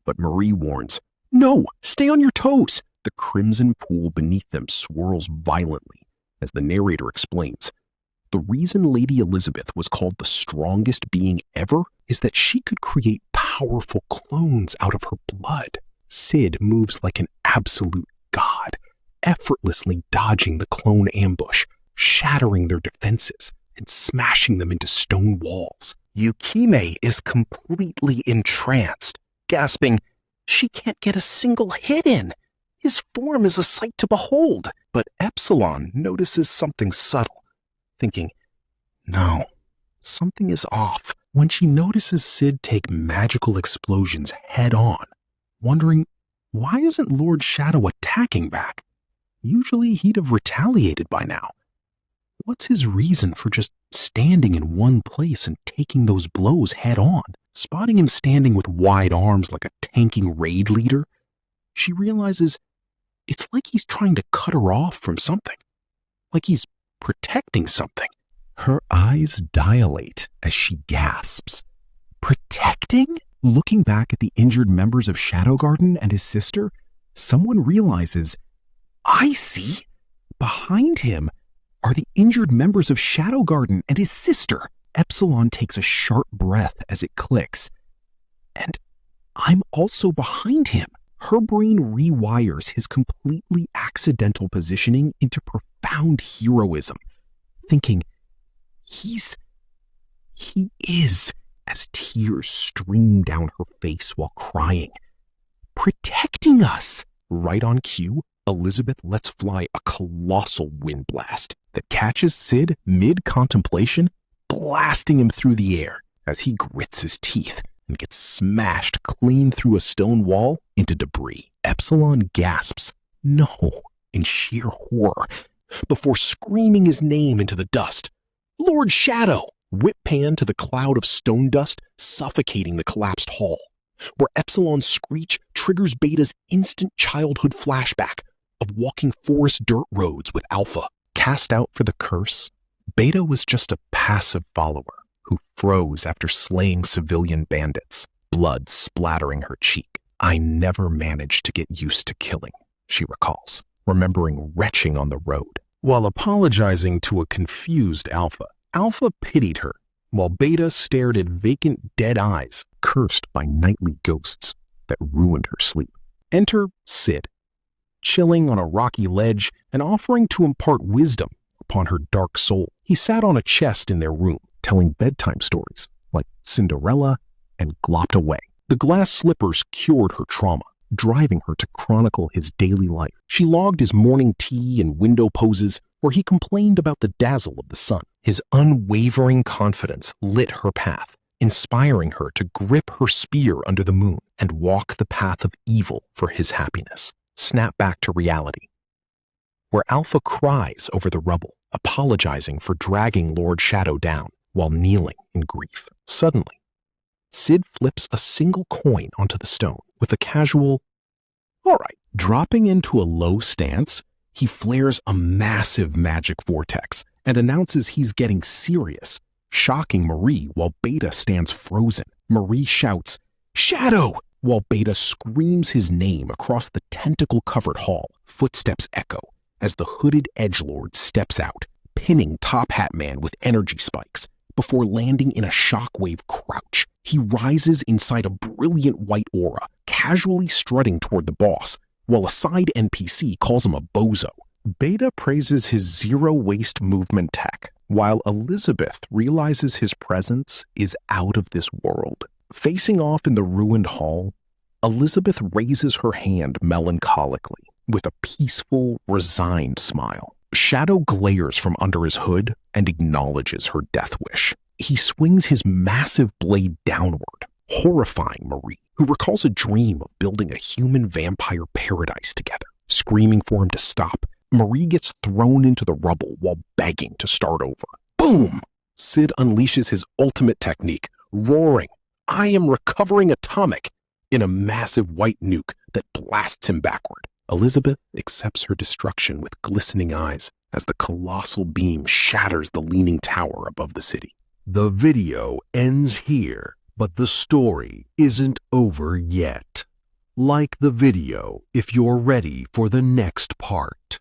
But Marie warns, No, stay on your toes. The crimson pool beneath them swirls violently. As the narrator explains, the reason Lady Elizabeth was called the strongest being ever is that she could create powerful clones out of her blood. Sid moves like an absolute god, effortlessly dodging the clone ambush, shattering their defenses, and smashing them into stone walls. Yukime is completely entranced, gasping, "She can't get a single hit in. His form is a sight to behold." But Epsilon notices something subtle, thinking, no, something is off. When she notices Sid take magical explosions head on, wondering, why isn't Lord Shadow attacking back? Usually he'd have retaliated by now. What's his reason for just standing in one place and taking those blows head on? Spotting him standing with wide arms like a tanking raid leader, she realizes it's like he's trying to cut her off from something, like he's protecting something. Her eyes dilate as she gasps. Protecting? Looking back at the injured members of Shadow Garden and his sister, someone realizes, I see. Behind him are the injured members of Shadow Garden and his sister. Epsilon takes a sharp breath as it clicks. And I'm also behind him. Her brain rewires his completely accidental positioning into profound heroism, thinking, he is, as tears stream down her face while crying, protecting us. Right on cue, Elizabeth lets fly a colossal wind blast that catches Sid mid-contemplation, blasting him through the air as he grits his teeth and gets smashed clean through a stone wall into debris. Epsilon gasps, no, in sheer horror, before screaming his name into the dust. Lord Shadow! Whip pan to the cloud of stone dust suffocating the collapsed hall, where Epsilon's screech triggers Beta's instant childhood flashback of walking forest dirt roads with Alpha. Cast out for the curse, Beta was just a passive follower who froze after slaying civilian bandits, blood splattering her cheek. I never managed to get used to killing, she recalls, remembering retching on the road. While apologizing to a confused Alpha, Alpha pitied her, while Beta stared at vacant dead eyes, cursed by nightly ghosts that ruined her sleep. Enter Sid, chilling on a rocky ledge and offering to impart wisdom upon her dark soul. He sat on a chest in their room, telling bedtime stories like Cinderella and glopped away. The glass slippers cured her trauma, driving her to chronicle his daily life. She logged his morning tea and window poses where he complained about the dazzle of the sun. His unwavering confidence lit her path, inspiring her to grip her spear under the moon and walk the path of evil for his happiness. Snap back to reality, where Alpha cries over the rubble, apologizing for dragging Lord Shadow down while kneeling in grief. Suddenly, Sid flips a single coin onto the stone with a casual, all right. Dropping into a low stance, he flares a massive magic vortex and announces he's getting serious, shocking Marie while Beta stands frozen. Marie shouts, Shadow! While Beta screams his name across the tentacle-covered hall. Footsteps echo as the hooded edgelord steps out, pinning Top Hat Man with energy spikes before landing in a shockwave crouch. He rises inside a brilliant white aura, casually strutting toward the boss, while a side NPC calls him a bozo. Beta praises his zero-waste movement tech, while Elizabeth realizes his presence is out of this world. Facing off in the ruined hall, Elizabeth raises her hand melancholically with a peaceful, resigned smile. Shadow glares from under his hood and acknowledges her death wish. He swings his massive blade downward, horrifying Marie, who recalls a dream of building a human-vampire paradise together. Screaming for him to stop, Marie gets thrown into the rubble while begging to start over. Boom! Sid unleashes his ultimate technique, roaring, I am recovering atomic, in a massive white nuke that blasts him backward. Elizabeth accepts her destruction with glistening eyes as the colossal beam shatters the leaning tower above the city. The video ends here, but the story isn't over yet. Like the video if you're ready for the next part.